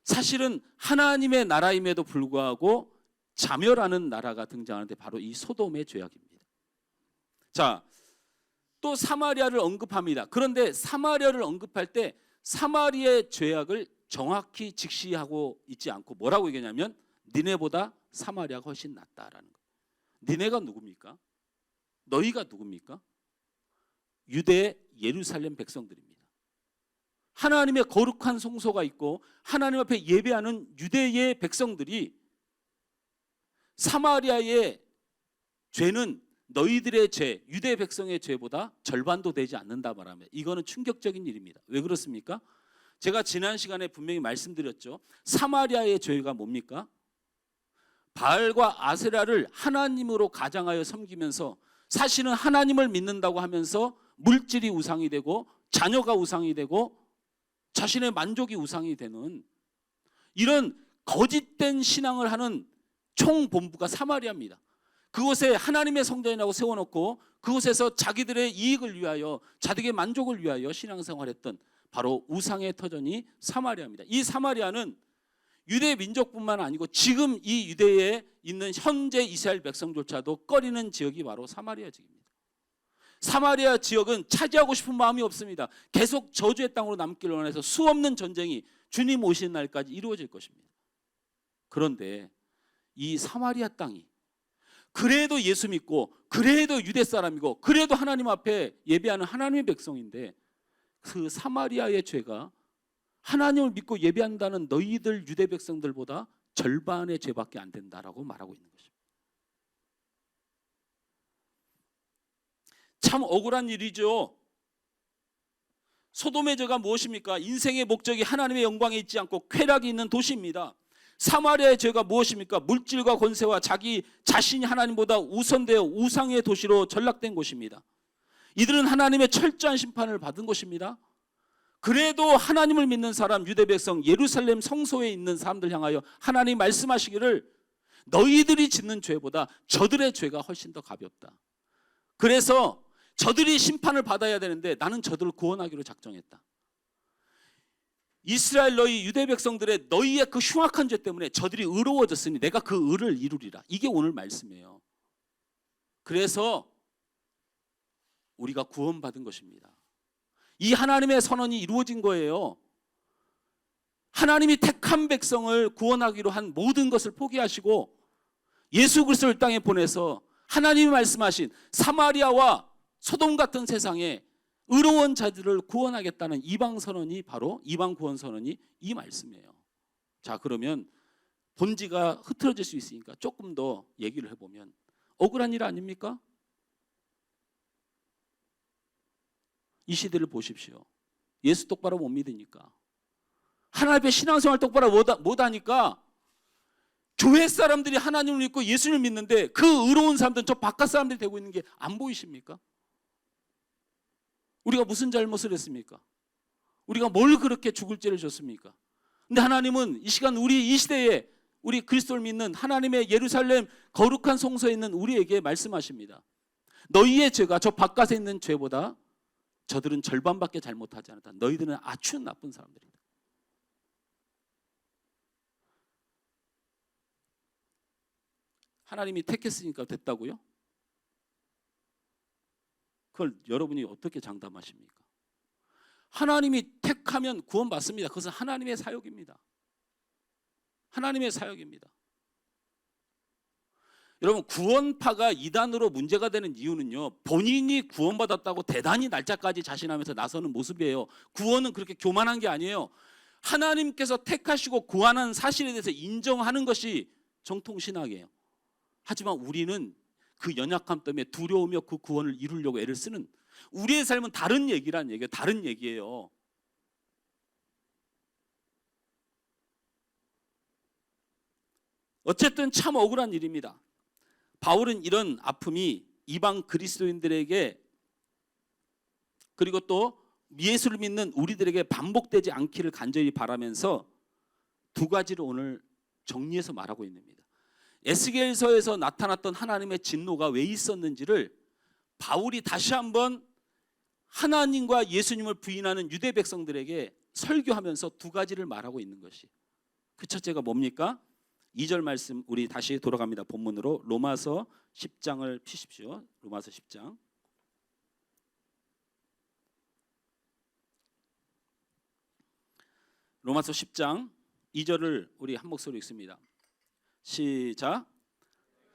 사실은 하나님의 나라임에도 불구하고 자멸하는 나라가 등장하는데 바로 이 소돔의 죄악입니다. 자, 또 사마리아를 언급합니다. 그런데 사마리아를 언급할 때 사마리아의 죄악을 정확히 직시하고 있지 않고 뭐라고 얘기하냐면 니네보다 사마리아가 훨씬 낫다라는 거예요. 니네가 누굽니까? 너희가 누굽니까? 유대 예루살렘 백성들입니다. 하나님의 거룩한 성소가 있고 하나님 앞에 예배하는 유대의 백성들이 사마리아의 죄는 너희들의 죄, 유대 백성의 죄보다 절반도 되지 않는다 말하면 이거는 충격적인 일입니다. 왜 그렇습니까? 제가 지난 시간에 분명히 말씀드렸죠. 사마리아의 죄가 뭡니까? 바알과 아세라를 하나님으로 가장하여 섬기면서 사실은 하나님을 믿는다고 하면서 물질이 우상이 되고 자녀가 우상이 되고 자신의 만족이 우상이 되는 이런 거짓된 신앙을 하는 총본부가 사마리아입니다. 그곳에 하나님의 성전이라고 세워놓고 그곳에서 자기들의 이익을 위하여 자기의 만족을 위하여 신앙생활했던 바로 우상의 터전이 사마리아입니다. 이 사마리아는 유대 민족뿐만 아니고 지금 이 유대에 있는 현재 이스라엘 백성조차도 꺼리는 지역이 바로 사마리아 지역입니다. 사마리아 지역은 차지하고 싶은 마음이 없습니다. 계속 저주의 땅으로 남기를 원해서 수없는 전쟁이 주님 오시는 날까지 이루어질 것입니다. 그런데 이 사마리아 땅이 그래도 예수 믿고 그래도 유대 사람이고 그래도 하나님 앞에 예배하는 하나님의 백성인데 그 사마리아의 죄가 하나님을 믿고 예배한다는 너희들 유대 백성들보다 절반의 죄밖에 안 된다라고 말하고 있는 것입니다. 참 억울한 일이죠. 소돔의 죄가 무엇입니까? 인생의 목적이 하나님의 영광에 있지 않고 쾌락이 있는 도시입니다. 사마리아의 죄가 무엇입니까? 물질과 권세와 자신이 하나님보다 우선되어 우상의 도시로 전락된 곳입니다. 이들은 하나님의 철저한 심판을 받은 것입니다. 그래도 하나님을 믿는 사람, 유대 백성, 예루살렘 성소에 있는 사람들 향하여 하나님 말씀하시기를 너희들이 짓는 죄보다 저들의 죄가 훨씬 더 가볍다. 그래서 저들이 심판을 받아야 되는데 나는 저들을 구원하기로 작정했다. 이스라엘 너희 유대 백성들의 너희의 그 흉악한 죄 때문에 저들이 의로워졌으니 내가 그 의를 이루리라. 이게 오늘 말씀이에요. 그래서 우리가 구원받은 것입니다. 이 하나님의 선언이 이루어진 거예요. 하나님이 택한 백성을 구원하기로 한 모든 것을 포기하시고 예수 그리스도를 땅에 보내서 하나님이 말씀하신 사마리아와 소돔 같은 세상에 의로운 자들을 구원하겠다는 이방 선언이 바로 이방 구원 선언이 이 말씀이에요. 자, 그러면 본지가 흐트러질 수 있으니까 조금 더 얘기를 해보면 억울한 일 아닙니까? 이 시대를 보십시오. 예수 똑바로 못 믿으니까, 하나님 앞에 신앙생활 똑바로 못하니까 교회 사람들이 하나님을 믿고 예수를 믿는데 그 의로운 사람들은 저 바깥 사람들이 되고 있는 게 안 보이십니까? 우리가 무슨 잘못을 했습니까? 우리가 뭘 그렇게 죽을 죄를 졌습니까? 근데 하나님은 이 시간 우리 이 시대에 우리 그리스도를 믿는 하나님의 예루살렘 거룩한 성소에 있는 우리에게 말씀하십니다. 너희의 죄가 저 바깥에 있는 죄보다 저들은 절반밖에 잘못하지 않았다. 너희들은 아주 나쁜 사람들이다. 하나님이 택했으니까 됐다고요? 그걸 여러분이 어떻게 장담하십니까? 하나님이 택하면 구원받습니다. 그것은 하나님의 사역입니다. 하나님의 사역입니다. 여러분, 구원파가 이단으로 문제가 되는 이유는요, 본인이 구원받았다고 대단히 날짜까지 자신하면서 나서는 모습이에요. 구원은 그렇게 교만한 게 아니에요. 하나님께서 택하시고 구원한 사실에 대해서 인정하는 것이 정통신학이에요. 하지만 우리는 그 연약함 때문에 두려우며 그 구원을 이루려고 애를 쓰는, 우리의 삶은 다른 얘기란 얘기예요. 다른 얘기예요. 어쨌든 참 억울한 일입니다. 바울은 이런 아픔이 이방 그리스도인들에게 그리고 또 예수를 믿는 우리들에게 반복되지 않기를 간절히 바라면서 두 가지를 오늘 정리해서 말하고 있습니다. 에스겔서에서 나타났던 하나님의 진노가 왜 있었는지를 바울이 다시 한번 하나님과 예수님을 부인하는 유대 백성들에게 설교하면서 두 가지를 말하고 있는 것이, 그 첫째가 뭡니까? 2절 말씀 우리 다시 돌아갑니다. 본문으로 로마서 10장을 피십시오. 로마서 10장. 로마서 10장 2절을 우리 한 목소리 읽습니다. 시작.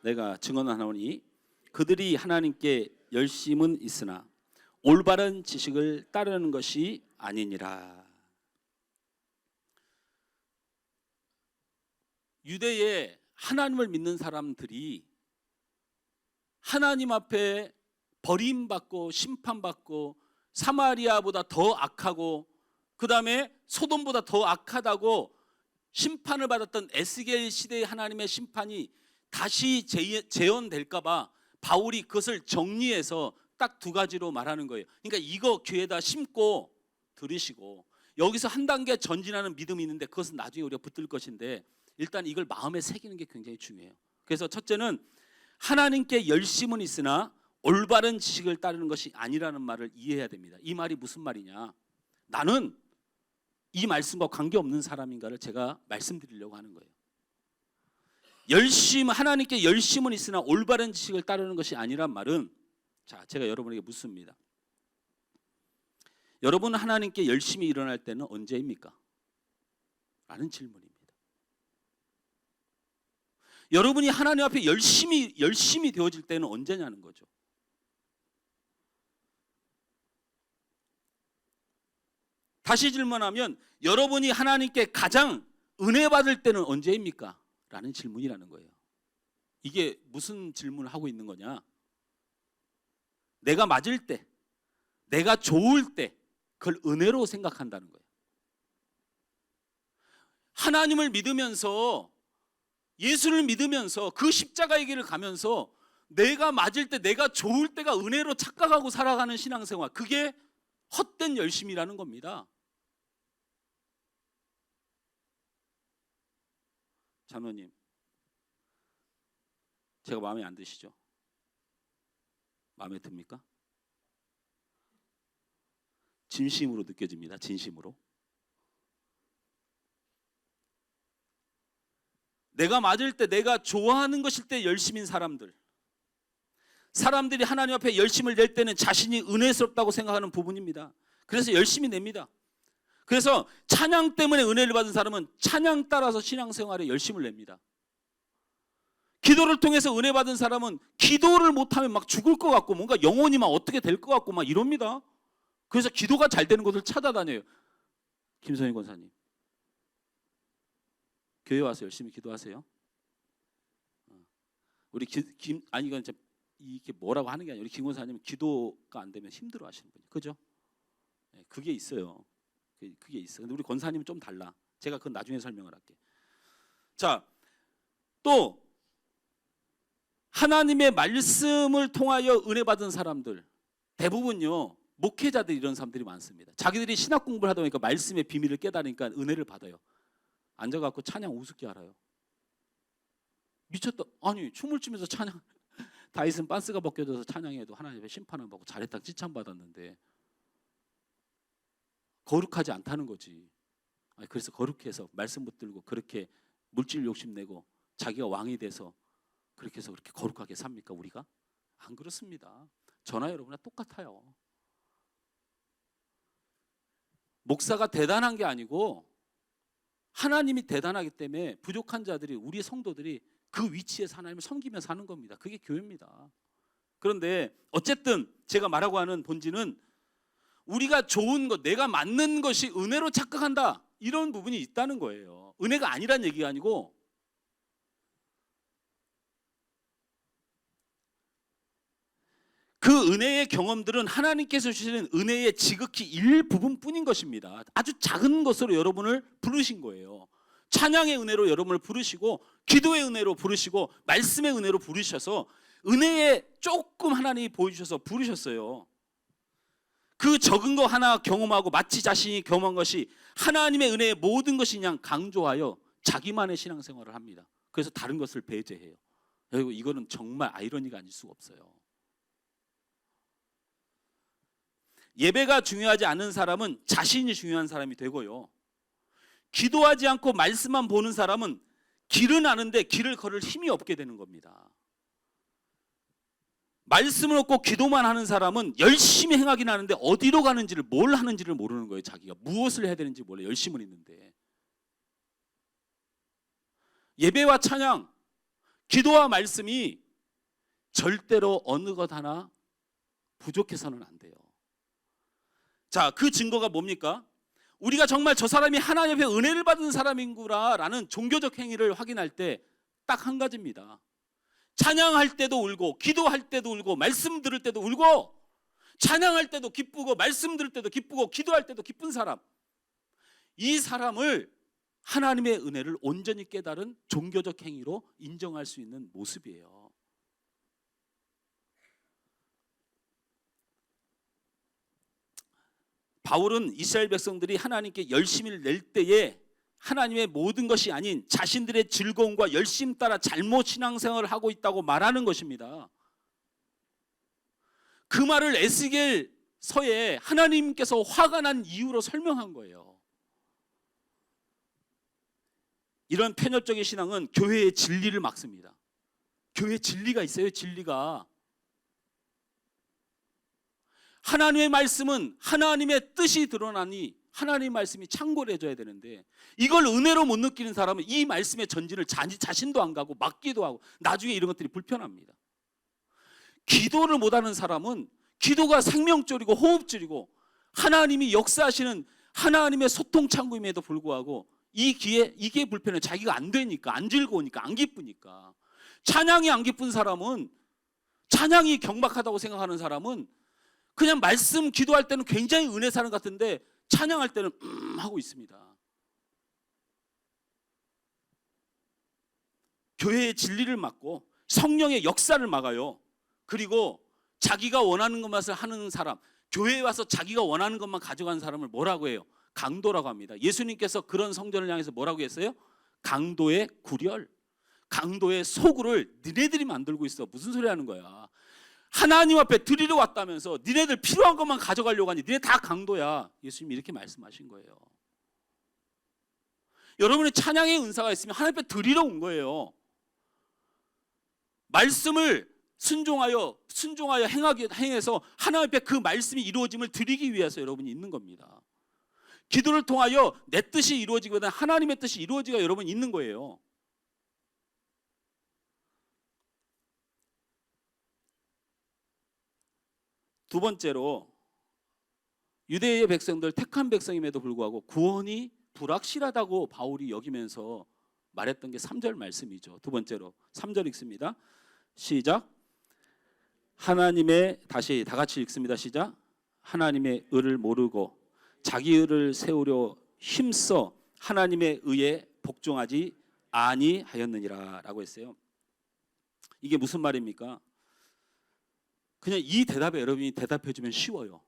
내가 증언하노니 그들이 하나님께 열심은 있으나 올바른 지식을 따르는 것이 아니니라. 유대의 하나님을 믿는 사람들이 하나님 앞에 버림받고 심판받고 사마리아보다 더 악하고 그 다음에 소돔보다 더 악하다고 심판을 받았던 에스겔 시대의 하나님의 심판이 다시 재현될까 봐 바울이 그것을 정리해서 딱 두 가지로 말하는 거예요. 그러니까 이거 귀에다 심고 들으시고, 여기서 한 단계 전진하는 믿음이 있는데 그것은 나중에 우리가 붙들 것인데 일단 이걸 마음에 새기는 게 굉장히 중요해요. 그래서 첫째는 하나님께 열심은 있으나 올바른 지식을 따르는 것이 아니라는 말을 이해해야 됩니다. 이 말이 무슨 말이냐? 나는 이 말씀과 관계없는 사람인가를 제가 말씀드리려고 하는 거예요. 하나님께 열심은 있으나 올바른 지식을 따르는 것이 아니란 말은, 자, 제가 여러분에게 묻습니다. 여러분은 하나님께 열심히 일어날 때는 언제입니까? 라는 질문입니다. 여러분이 하나님 앞에 열심히 되어질 때는 언제냐는 거죠. 다시 질문하면 여러분이 하나님께 가장 은혜 받을 때는 언제입니까? 라는 질문이라는 거예요. 이게 무슨 질문을 하고 있는 거냐? 내가 맞을 때, 내가 좋을 때 그걸 은혜로 생각한다는 거예요. 하나님을 믿으면서, 예수를 믿으면서 그 십자가의 길을 가면서 내가 맞을 때, 내가 좋을 때가 은혜로 착각하고 살아가는 신앙생활, 그게 헛된 열심이라는 겁니다. 장로님, 제가 마음에 안 드시죠? 마음에 듭니까? 진심으로 느껴집니다. 진심으로. 내가 맞을 때, 내가 좋아하는 것일 때 열심인 사람들, 사람들이 하나님 앞에 열심을 낼 때는 자신이 은혜스럽다고 생각하는 부분입니다. 그래서 열심히 냅니다. 그래서 찬양 때문에 은혜를 받은 사람은 찬양 따라서 신앙생활에 열심을 냅니다. 기도를 통해서 은혜 받은 사람은 기도를 못하면 막 죽을 것 같고 뭔가 영혼이 막 어떻게 될 것 같고 막 이럽니다. 그래서 기도가 잘 되는 곳을 찾아다녀요. 김선희 권사님, 교회 와서 열심히 기도하세요. 우리 이건 이게 뭐라고 하는 게 아니라 우리 김 권사님은 기도가 안 되면 힘들어하시는 분이에요. 그죠? 그게 있어요. 그게 있어. 근데 우리 권사님은 좀 달라. 제가 그건 나중에 설명을 할게. 자, 또 하나님의 말씀을 통하여 은혜 받은 사람들 대부분요, 목회자들 이런 사람들이 많습니다. 자기들이 신학 공부를 하다 보니까 말씀의 비밀을 깨달으니까 은혜를 받아요. 앉아갖고 찬양 우습게 알아요. 미쳤다. 아니 춤을 추면서 찬양, 다윗은 빤스가 벗겨져서 찬양해도 하나님의 심판을 받고 잘했다 칭찬받았는데 거룩하지 않다는 거지. 그래서 거룩해서 말씀 붙들고 그렇게 물질 욕심내고 자기가 왕이 돼서 그렇게 해서 그렇게 거룩하게 삽니까 우리가? 안 그렇습니다. 저나 여러분이나 똑같아요. 목사가 대단한 게 아니고 하나님이 대단하기 때문에 부족한 자들이, 우리 성도들이 그 위치에서 하나님을 섬기며 사는 겁니다. 그게 교회입니다. 그런데 어쨌든 제가 말하고 하는 본질은 우리가 좋은 것, 내가 맞는 것이 은혜로 착각한다, 이런 부분이 있다는 거예요. 은혜가 아니란 얘기가 아니고 그 은혜의 경험들은 하나님께서 주시는 은혜의 지극히 일부분뿐인 것입니다. 아주 작은 것으로 여러분을 부르신 거예요. 찬양의 은혜로 여러분을 부르시고 기도의 은혜로 부르시고 말씀의 은혜로 부르셔서 은혜에 조금 하나님이 보여주셔서 부르셨어요. 그 적은 거 하나 경험하고 마치 자신이 경험한 것이 하나님의 은혜의 모든 것이 그냥 강조하여 자기만의 신앙생활을 합니다. 그래서 다른 것을 배제해요. 그리고 이거는 정말 아이러니가 아닐 수가 없어요. 예배가 중요하지 않은 사람은 자신이 중요한 사람이 되고요, 기도하지 않고 말씀만 보는 사람은 길은 아는데 길을 걸을 힘이 없게 되는 겁니다. 말씀을 얻고 기도만 하는 사람은 열심히 행하긴 하는데 어디로 가는지를, 뭘 하는지를 모르는 거예요. 자기가 무엇을 해야 되는지 몰라요. 열심은 있는데. 예배와 찬양, 기도와 말씀이 절대로 어느 것 하나 부족해서는 안 돼요. 자, 그 증거가 뭡니까? 우리가 정말 저 사람이 하나님 앞에 은혜를 받은 사람인구나라는 종교적 행위를 확인할 때 딱 한 가지입니다. 찬양할 때도 울고 기도할 때도 울고 말씀 들을 때도 울고 찬양할 때도 기쁘고 말씀 들을 때도 기쁘고 기도할 때도 기쁜 사람, 이 사람을 하나님의 은혜를 온전히 깨달은 종교적 행위로 인정할 수 있는 모습이에요. 바울은 이스라엘 백성들이 하나님께 열심을 낼 때에 하나님의 모든 것이 아닌 자신들의 즐거움과 열심 따라 잘못 신앙생활을 하고 있다고 말하는 것입니다. 그 말을 에스겔서에 하나님께서 화가 난 이유로 설명한 거예요. 이런 편협적인 신앙은 교회의 진리를 막습니다. 교회에 진리가 있어요. 진리가. 하나님의 말씀은 하나님의 뜻이 드러나니 하나님의 말씀이 참고를 해줘야 되는데 이걸 은혜로 못 느끼는 사람은 이 말씀의 전진을 자신도 안 가고 막기도 하고 나중에 이런 것들이 불편합니다. 기도를 못하는 사람은 기도가 생명줄이고 호흡줄이고 하나님이 역사하시는 하나님의 소통 창구임에도 불구하고 이게 불편해. 자기가 안 되니까, 안 즐거우니까, 안 기쁘니까. 찬양이 안 기쁜 사람은, 찬양이 경박하다고 생각하는 사람은 그냥 말씀 기도할 때는 굉장히 은혜 사는 것 같은데 찬양할 때는 하고 있습니다. 교회의 진리를 막고 성령의 역사를 막아요. 그리고 자기가 원하는 것만 하는 사람, 교회에 와서 자기가 원하는 것만 가져가는 사람을 뭐라고 해요? 강도라고 합니다. 예수님께서 그런 성전을 향해서 뭐라고 했어요? 강도의 구렬, 강도의 소굴을 니네들이 만들고 있어. 무슨 소리 하는 거야? 하나님 앞에 드리러 왔다면서 니네들 필요한 것만 가져가려고 하니 니네 다 강도야. 예수님이 이렇게 말씀하신 거예요. 여러분의 찬양의 은사가 있으면 하나님 앞에 드리러 온 거예요. 말씀을 순종하여 행해서 하나님 앞에 그 말씀이 이루어짐을 드리기 위해서 여러분이 있는 겁니다. 기도를 통하여 내 뜻이 이루어지기보다 하나님의 뜻이 이루어지가 여러분 있는 거예요. 두 번째로 유대의 백성들 택한 백성임에도 불구하고 구원이 불확실하다고 바울이 여기면서 말했던 게 3절 말씀이죠. 두 번째로 3절 읽습니다. 시작. 하나님의, 다시 다 같이 읽습니다. 시작. 하나님의 의를 모르고 자기 의를 세우려 힘써 하나님의 의에 복종하지 아니하였느니라 라고 했어요. 이게 무슨 말입니까? 그냥 이 대답에 여러분이 대답해 주면 쉬워요.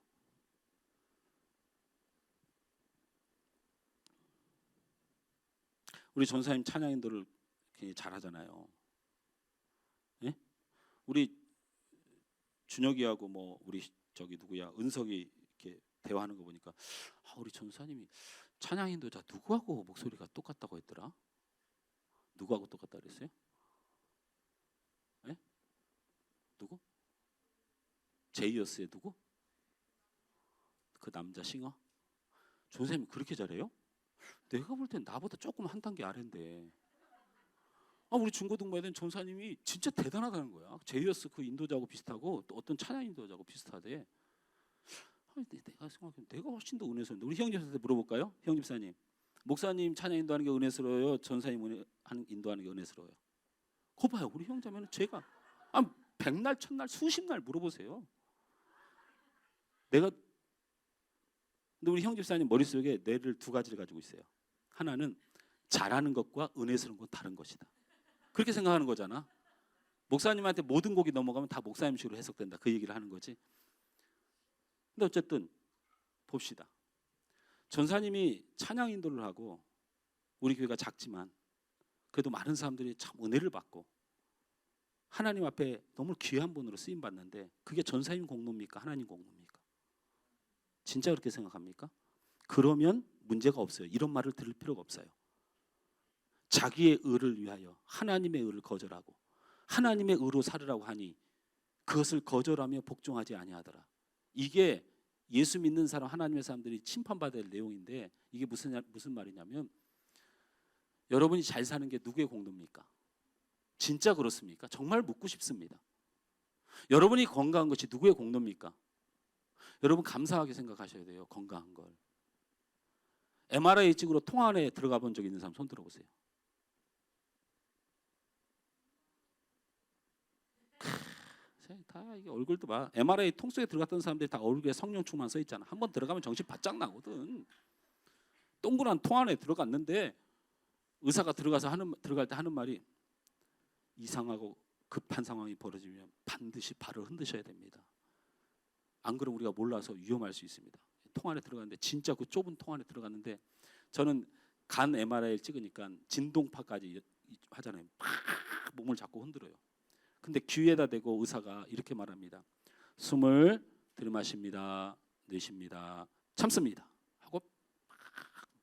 우리 전사님 찬양인도를 굉장히 잘하잖아요. 예? 우리 준혁이하고 뭐 우리 저기 누구야 은석이 이렇게 대화하는 거 보니까 우리 전사님이 찬양인도자 누구하고 목소리가 똑같다고 했더라? 누구하고 똑같다 그랬어요? 예? 누구? 제이어스의 누구? 그 남자 싱어? 전사님이 그렇게 잘해요? 내가 볼 땐 나보다 조금 한 단계 아래인데 우리 중고등부에는 전사님이 진짜 대단하다는 거야. 제이어스 그 인도자하고 비슷하고 또 어떤 찬양 인도자하고 비슷하대. 내가 생각해 내가 훨씬 더 은혜스러운데 우리 형 집사한테 물어볼까요? 형 집사님, 목사님 찬양 인도하는 게 은혜스러워요? 전사님 인도하는 게 은혜스러워요? 거 봐요. 우리 형제면은 제가 백날 천날 수십 날 물어보세요. 근데 우리 형 집사님 머릿속에 뇌를 두 가지를 가지고 있어요. 하나는 잘하는 것과 은혜스러운 건 다른 것이다. 그렇게 생각하는 거잖아. 목사님한테 모든 곡이 넘어가면 다 목사님식으로 해석된다. 그 얘기를 하는 거지. 근데 어쨌든 봅시다. 전사님이 찬양 인도를 하고 우리 교회가 작지만 그래도 많은 사람들이 참 은혜를 받고 하나님 앞에 너무 귀한 분으로 쓰임 받는데 그게 전사님 공로입니까? 하나님 공로입니까? 진짜 그렇게 생각합니까? 그러면 문제가 없어요. 이런 말을 들을 필요가 없어요. 자기의 의를 위하여 하나님의 의를 거절하고 하나님의 의로 살으라고 하니 그것을 거절하며 복종하지 아니하더라. 이게 예수 믿는 사람, 하나님의 사람들이 심판받을 내용인데 이게 무슨 말이냐면 여러분이 잘 사는 게 누구의 공로입니까? 진짜 그렇습니까? 정말 묻고 싶습니다. 여러분이 건강한 것이 누구의 공로입니까? 여러분 감사하게 생각하셔야 돼요. 건강한 걸. MRI 찍으러 통안에 들어가 본 적 있는 사람 손 들어보세요. 다 이게 얼굴도 봐. MRI 통 속에 들어갔던 사람들이 다 얼굴에 성령 충만 써 있잖아. 한번 들어가면 정신 바짝 나거든. 동그란 통 안에 들어갔는데 의사가 들어갈 때 하는 말이 이상하고 급한 상황이 벌어지면 반드시 발을 흔드셔야 됩니다. 안 그러면 우리가 몰라서 위험할 수 있습니다. 통 안에 들어갔는데 진짜 그 좁은 통 안에 들어갔는데 저는 간 MRI를 찍으니까 진동파까지 하잖아요. 막 몸을 자꾸 흔들어요. 근데 귀에다 대고 의사가 이렇게 말합니다. 숨을 들이마십니다. 내쉽니다. 참습니다. 하고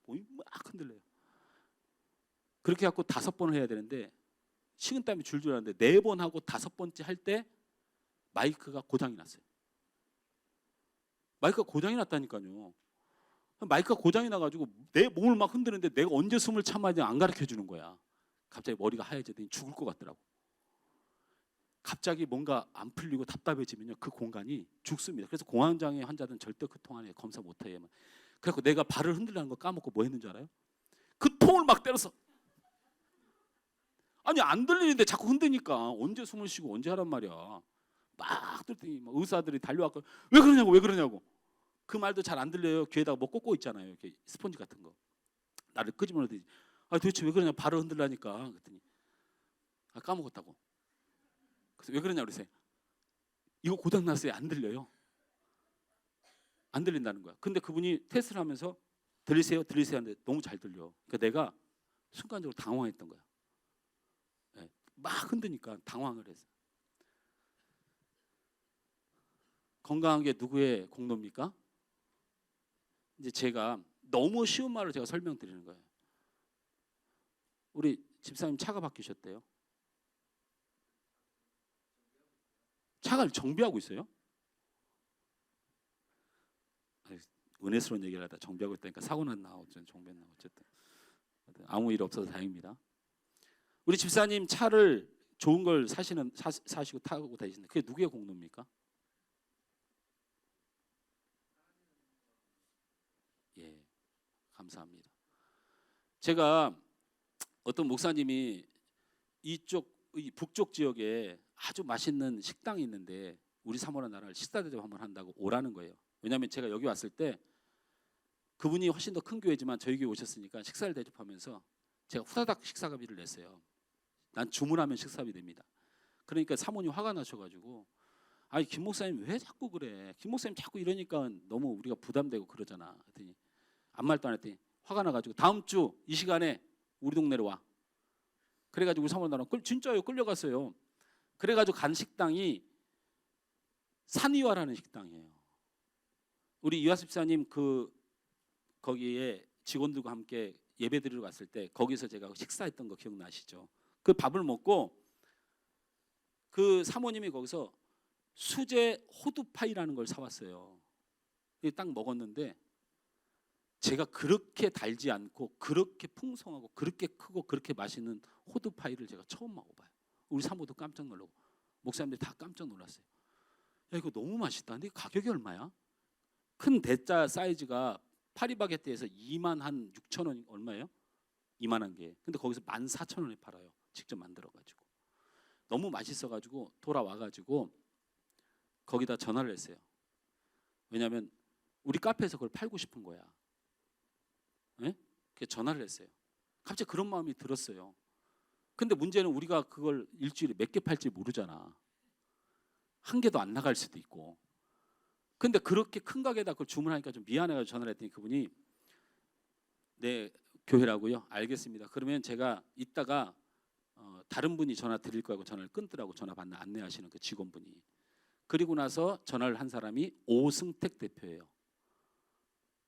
몸이 막 흔들려요. 그렇게 갖고 5번을 해야 되는데 식은땀이 줄줄 나는데 4번 하고 5번째 할 때 마이크가 고장이 났어요. 마이크가 고장이 났다니까요. 마이크가 고장이 나가지고 내 몸을 막 흔드는데 내가 언제 숨을 참아야 되나 안 가르쳐 주는 거야. 갑자기 머리가 하얘지더니 죽을 것 같더라고. 갑자기 뭔가 안 풀리고 답답해지면요 그 공간이 죽습니다. 그래서 공황장애 환자들은 절대 그 통 안에 검사 못해요. 그래서 내가 발을 흔들라는 거 까먹고 뭐 했는 줄 알아요? 그 통을 막 때려서 아니 안 들리는데 자꾸 흔드니까 언제 숨을 쉬고 언제 하란 말이야. 막 들더니 의사들이 달려왔고 왜 그러냐고 그 말도 잘 안 들려요. 귀에다가 뭐 꽂고 있잖아요. 이렇게 스펀지 같은 거. 나를 끄집어내더니 도대체 왜 그러냐 발을 흔들라니까 그랬더니 까먹었다고. 그래서 왜 그러냐 그러세요. 이거 고장났어요. 안 들려요. 안 들린다는 거야. 근데 그분이 테스트를 하면서 들리세요? 들리세요? 하는데 너무 잘 들려. 그러니까 내가 순간적으로 당황했던 거야. 네, 막 흔드니까 당황을 했어. 건강한 게 누구의 공로입니까? 이제 제가 너무 쉬운 말로 제가 설명드리는 거예요. 우리 집사님 차가 바뀌셨대요. 차를 정비하고 있어요? 은혜스러운 얘기를 하다 정비하고 있다니까 사고는 나 어쨌든 정비했나 어쨌든 아무 일 없어서 다행입니다. 우리 집사님 차를 좋은 걸 사시고 타고 다니시는데 그게 누구의 공로입니까? 예, 감사합니다. 제가 어떤 목사님이 이 북쪽 지역에 아주 맛있는 식당이 있는데 우리 사모랑 나랑 식사 대접 한번 한다고 오라는 거예요. 왜냐하면 제가 여기 왔을 때 그분이 훨씬 더 큰 교회지만 저희 교회 오셨으니까 식사를 대접하면서 제가 후다닥 식사비를 냈어요. 난 주문하면 식사비 됩니다. 그러니까 사모님 화가 나셔가지고 아니 김 목사님 왜 자꾸 그래? 김 목사님 자꾸 이러니까 너무 우리가 부담되고 그러잖아. 그랬더니 아무 말도 안 했더니 화가 나가지고 다음 주 이 시간에 우리 동네로 와. 그래가지고 우리 사모님 나랑 진짜요 끌려갔어요. 그래가지고 간 식당이 산이와라는 식당이에요. 우리 이화 집사님 거기에 직원들과 함께 예배 드리러 갔을 때 거기서 제가 식사했던 거 기억나시죠? 그 밥을 먹고 그 사모님이 거기서 수제 호두파이라는 걸 사왔어요. 딱 먹었는데 제가 그렇게 달지 않고 그렇게 풍성하고 그렇게 크고 그렇게 맛있는 호두파이를 제가 처음 먹어봐요. 우리 사모도 깜짝 놀라고 목사님들 다 깜짝 놀랐어요. 야 이거 너무 맛있다. 근데 가격이 얼마야? 큰 대짜 사이즈가 파리바게뜨에서 26,000원 얼마예요? 2만한 개. 근데 거기서 14,000원에 팔아요. 직접 만들어가지고. 너무 맛있어가지고 돌아와가지고 거기다 전화를 했어요. 왜냐하면 우리 카페에서 그걸 팔고 싶은 거야. 네? 그래서 전화를 했어요. 갑자기 그런 마음이 들었어요. 근데 문제는 우리가 그걸 일주일에 몇 개 팔지 모르잖아. 한 개도 안 나갈 수도 있고. 근데 그렇게 큰 가게에다 그걸 주문하니까 좀 미안해가지고 전화를 했더니 그분이 네 교회라고요? 알겠습니다. 그러면 제가 이따가 다른 분이 전화 드릴 거라고 전화를 끊더라고. 전화 받는 안내하시는 그 직원분이. 그리고 나서 전화를 한 사람이 오승택 대표예요.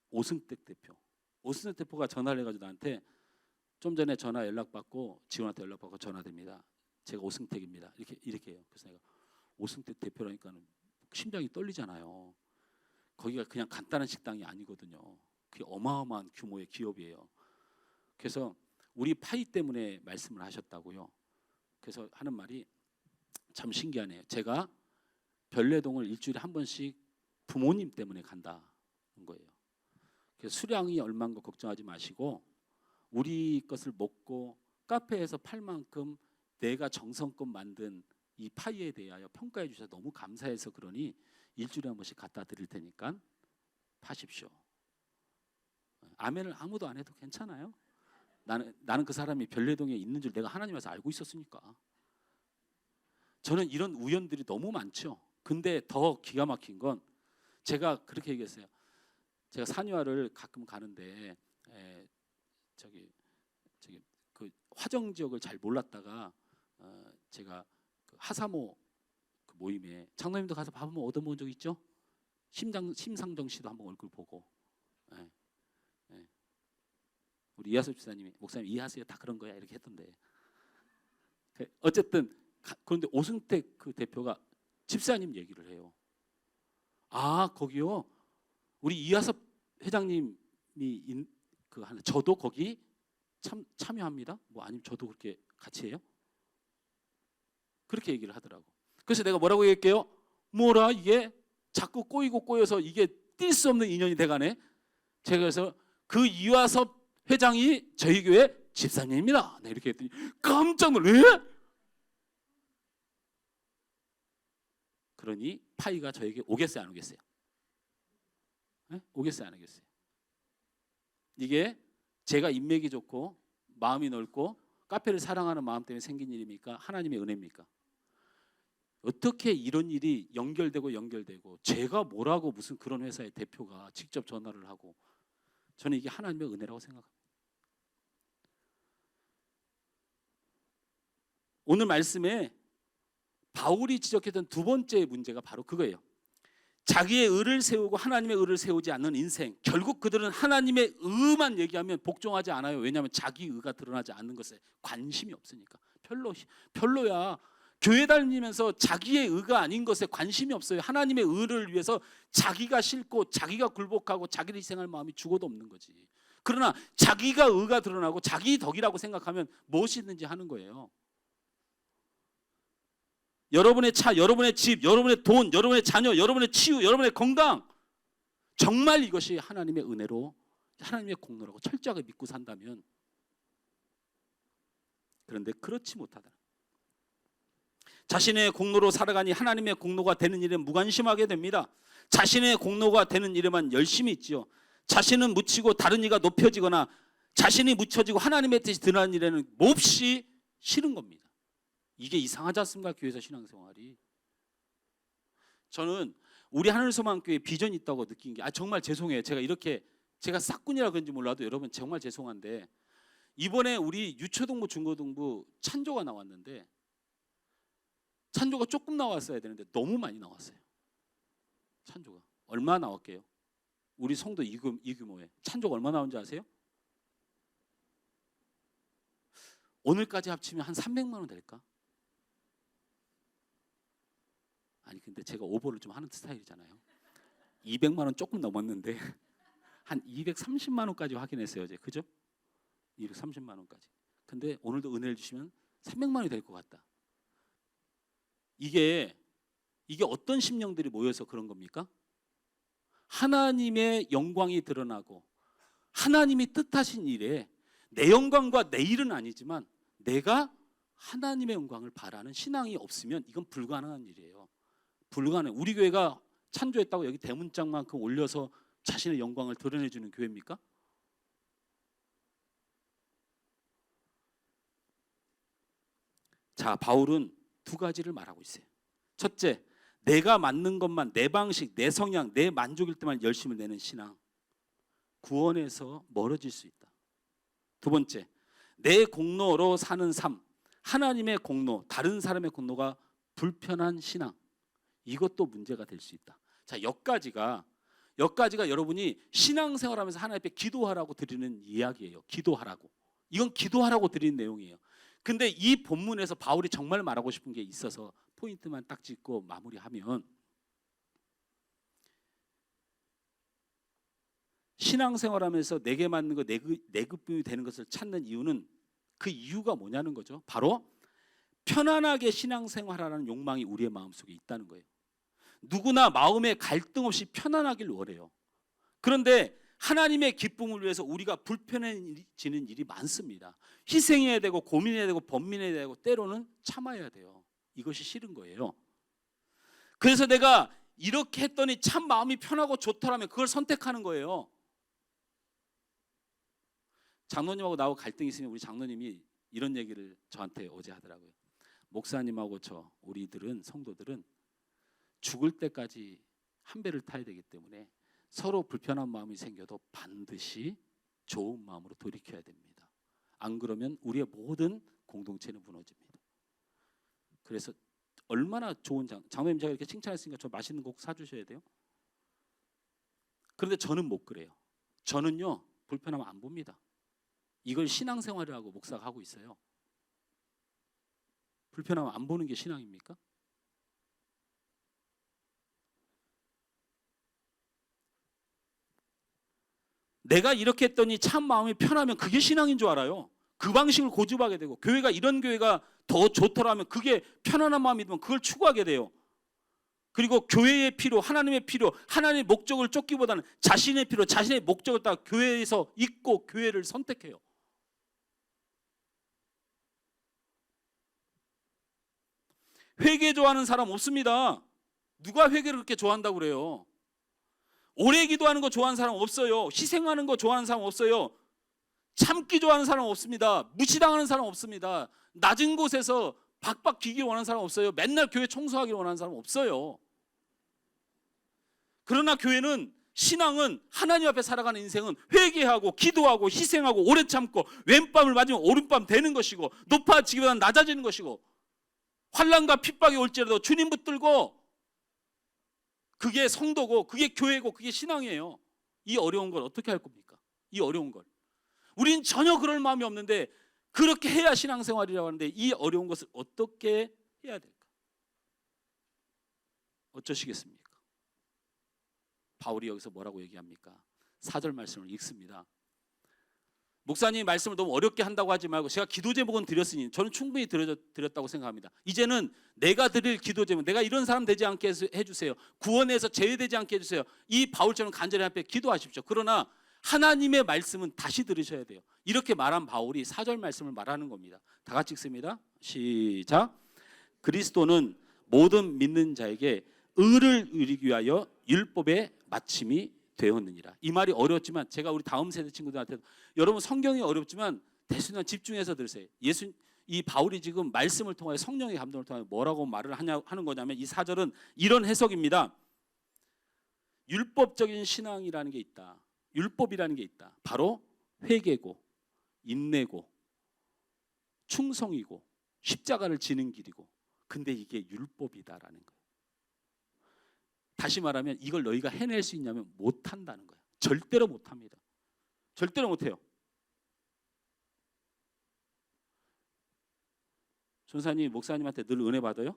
오승택 대표. 오승택 대표가 전화를 해가지고 나한테 좀 전에 전화 연락받고 직원한테 연락받고 전화됩니다. 제가 오승택입니다. 이렇게 해요. 그래서 내가 오승택 대표라니까 심장이 떨리잖아요. 거기가 그냥 간단한 식당이 아니거든요. 그게 어마어마한 규모의 기업이에요. 그래서 우리 파이 때문에 말씀을 하셨다고요. 그래서 하는 말이 참 신기하네요. 제가 별내동을 일주일에 한 번씩 부모님 때문에 간다는 거예요. 그래서 수량이 얼마인 거 걱정하지 마시고 우리 것을 먹고 카페에서 팔 만큼 내가 정성껏 만든 이 파이에 대하여 평가해 주셔서 너무 감사해서 그러니 일주일에 한 번씩 갖다 드릴 테니까 파십시오. 아멘을 아무도 안 해도 괜찮아요. 나는 그 사람이 별내동에 있는 줄 내가 하나님에서 알고 있었으니까. 저는 이런 우연들이 너무 많죠. 근데 더 기가 막힌 건 제가 그렇게 얘기했어요. 제가 산유화를 가끔 가는데 그 화정 지역을 잘 몰랐다가 제가 그 하사모 그 모임에 장로님도 가서 밥 한번 얻어먹은 적 있죠? 심상정 씨도 한번 얼굴 보고. 우리 이하수 집사님이 목사님 이해하세요? 다 그런 거야 이렇게 했던데. 어쨌든 그런데 오승택 그 대표가 집사님 얘기를 해요. 아 거기요. 우리 이하섭 회장님이 그 하는 저도 거기 참여합니다. 뭐 아니면 저도 그렇게 같이 해요? 그렇게 얘기를 하더라고. 그래서 내가 뭐라고 얘기할게요? 뭐라 이게 자꾸 꼬이고 꼬여서 이게 뛸 수 없는 인연이 돼가네. 제가 그래서 그 이화섭 회장이 저희 교회 집사님입니다. 네, 이렇게 했더니 깜짝 놀래. 그러니 파이가 저에게 오겠어요, 안 오겠어요? 네? 오겠어요, 안 오겠어요? 이게 제가 인맥이 좋고 마음이 넓고 카페를 사랑하는 마음 때문에 생긴 일입니까? 하나님의 은혜입니까? 어떻게 이런 일이 연결되고 제가 뭐라고 무슨 그런 회사의 대표가 직접 전화를 하고, 저는 이게 하나님의 은혜라고 생각합니다. 오늘 말씀에 바울이 지적했던 두 번째 문제가 바로 그거예요. 자기의 의를 세우고 하나님의 의를 세우지 않는 인생. 결국 그들은 하나님의 의만 얘기하면 복종하지 않아요. 왜냐하면 자기 의가 드러나지 않는 것에 관심이 없으니까. 별로야. 교회 다니면서 자기의 의가 아닌 것에 관심이 없어요. 하나님의 의를 위해서 자기가 싫고 자기가 굴복하고 자기를 희생할 마음이 죽어도 없는 거지. 그러나 자기가 의가 드러나고 자기 덕이라고 생각하면 무엇이든지 하는 거예요. 여러분의 차, 여러분의 집, 여러분의 돈, 여러분의 자녀, 여러분의 치유, 여러분의 건강, 정말 이것이 하나님의 은혜로, 하나님의 공로라고 철저하게 믿고 산다면, 그런데 그렇지 못하다. 자신의 공로로 살아가니 하나님의 공로가 되는 일에 무관심하게 됩니다. 자신의 공로가 되는 일에만 열심히 있지요. 자신은 묻히고 다른 이가 높여지거나 자신이 묻혀지고 하나님의 뜻이 드러나는 일에는 몹시 싫은 겁니다. 이게 이상하지 않습니까? 교회에서 신앙생활이. 저는 우리 하늘소망교회 비전이 있다고 느낀 게, 정말 죄송해요. 제가 싹군이라 그런지 몰라도 여러분 정말 죄송한데, 이번에 우리 유초등부 중고등부 찬조가 나왔는데, 찬조가 조금 나왔어야 되는데 너무 많이 나왔어요. 찬조가 얼마 나왔게요? 우리 성도 이 규모에 찬조가 얼마 나온지 아세요? 오늘까지 합치면 한 300만 원 될까? 아니 근데 제가 오버를 좀 하는 스타일이잖아요. 200만 원 조금 넘었는데 한 230만 원까지 확인했어요 어제. 그죠? 230만 원까지. 근데 오늘도 은혜를 주시면 300만 원이 될 것 같다. 이게 어떤 심령들이 모여서 그런 겁니까? 하나님의 영광이 드러나고 하나님이 뜻하신 일에 내 영광과 내 일은 아니지만 내가 하나님의 영광을 바라는 신앙이 없으면 이건 불가능한 일이에요. 불가능. 우리 교회가 찬조했다고 여기 대문짝만큼 올려서 자신의 영광을 드러내주는 교회입니까? 자, 바울은 두 가지를 말하고 있어요. 첫째, 내가 맞는 것만, 내 방식, 내 성향, 내 만족일 때만 열심을 내는 신앙, 구원에서 멀어질 수 있다. 두 번째, 내 공로로 사는 삶, 하나님의 공로, 다른 사람의 공로가 불편한 신앙, 이것도 문제가 될 수 있다. 자, 여기까지가 여러분이 신앙생활하면서 하나님 앞에 기도하라고 드리는 이야기예요. 기도하라고. 이건 기도하라고 드리는 내용이에요. 근데 이 본문에서 바울이 정말 말하고 싶은 게 있어서 포인트만 딱 짚고 마무리하면, 신앙생활하면서 내게 맞는 거, 내 급분이 되는 것을 찾는 이유는, 그 이유가 뭐냐는 거죠. 바로 편안하게 신앙생활하라는 욕망이 우리의 마음속에 있다는 거예요. 누구나 마음에 갈등 없이 편안하길 원해요. 그런데 하나님의 기쁨을 위해서 우리가 불편해지는 일이 많습니다. 희생해야 되고 고민해야 되고 번민해야 되고 때로는 참아야 돼요. 이것이 싫은 거예요. 그래서 내가 이렇게 했더니 참 마음이 편하고 좋더라면 그걸 선택하는 거예요. 장로님하고 나하고 갈등이 있으면 우리 장로님이 이런 얘기를 저한테 어제 하더라고요. 목사님하고 우리들은, 성도들은 죽을 때까지 한 배를 타야 되기 때문에 서로 불편한 마음이 생겨도 반드시 좋은 마음으로 돌이켜야 됩니다. 안 그러면 우리의 모든 공동체는 무너집니다. 그래서 얼마나 좋은 장로님, 제가 이렇게 칭찬했으니까 저 맛있는 거 꼭 사주셔야 돼요. 그런데 저는 못 그래요. 저는요, 불편하면 안 봅니다. 이걸 신앙생활이라고 목사가 하고 있어요. 불편하면 안 보는 게 신앙입니까? 내가 이렇게 했더니 참 마음이 편하면 그게 신앙인 줄 알아요. 그 방식을 고집하게 되고, 교회가 이런 교회가 더 좋더라면, 그게 편안한 마음이 들면 그걸 추구하게 돼요. 그리고 교회의 필요, 하나님의 필요, 하나님의 목적을 쫓기보다는 자신의 필요, 자신의 목적을 따라 교회에서 있고 교회를 선택해요. 회개 좋아하는 사람 없습니다. 누가 회개를 그렇게 좋아한다고 그래요? 오래 기도하는 거 좋아하는 사람 없어요. 희생하는 거 좋아하는 사람 없어요. 참기 좋아하는 사람 없습니다. 무시당하는 사람 없습니다. 낮은 곳에서 박박 기길 원하는 사람 없어요. 맨날 교회 청소하기를 원하는 사람 없어요. 그러나 교회는, 신앙은, 하나님 앞에 살아가는 인생은 회개하고 기도하고 희생하고 오래 참고 왼밤을 맞으면 오른밤 되는 것이고 높아지기보다는 낮아지는 것이고 환난과 핍박이 올지라도 주님 붙들고, 그게 성도고 그게 교회고 그게 신앙이에요. 이 어려운 걸 어떻게 할 겁니까? 이 어려운 걸. 우린 전혀 그럴 마음이 없는데 그렇게 해야 신앙생활이라고 하는데 이 어려운 것을 어떻게 해야 될까? 어쩌시겠습니까? 바울이 여기서 뭐라고 얘기합니까? 4절 말씀을 읽습니다. 목사님이 말씀을 너무 어렵게 한다고 하지 말고, 제가 기도 제목은 드렸으니 저는 충분히 드렸다고 생각합니다. 이제는 내가 드릴 기도 제목, 내가 이런 사람 되지 않게 해주세요. 구원에서 제외되지 않게 해주세요. 이 바울처럼 간절히 앞에 기도하십시오. 그러나 하나님의 말씀은 다시 들으셔야 돼요. 이렇게 말한 바울이 4절 말씀을 말하는 겁니다. 다 같이 읽습니다. 시작. 그리스도는 모든 믿는 자에게 의를 이루기 위하여 율법의 마침이 되었느니라. 이 말이 어렵지만 제가 우리 다음 세대 친구들한테, 여러분 성경이 어렵지만 대신에 집중해서 들으세요. 이 바울이 지금 말씀을 통하여 성령의 감동을 통하여 뭐라고 말을 하는 거냐면, 이 4절은 이런 해석입니다. 율법적인 신앙이라는 게 있다. 율법이라는 게 있다. 바로 회개고 인내고 충성이고 십자가를 지는 길이고, 근데 이게 율법이다라는 거예요. 다시 말하면 이걸 너희가 해낼 수 있냐면 못한다는 거예요. 절대로 못합니다. 절대로 못해요. 전사님, 목사님한테 늘 은혜 받아요?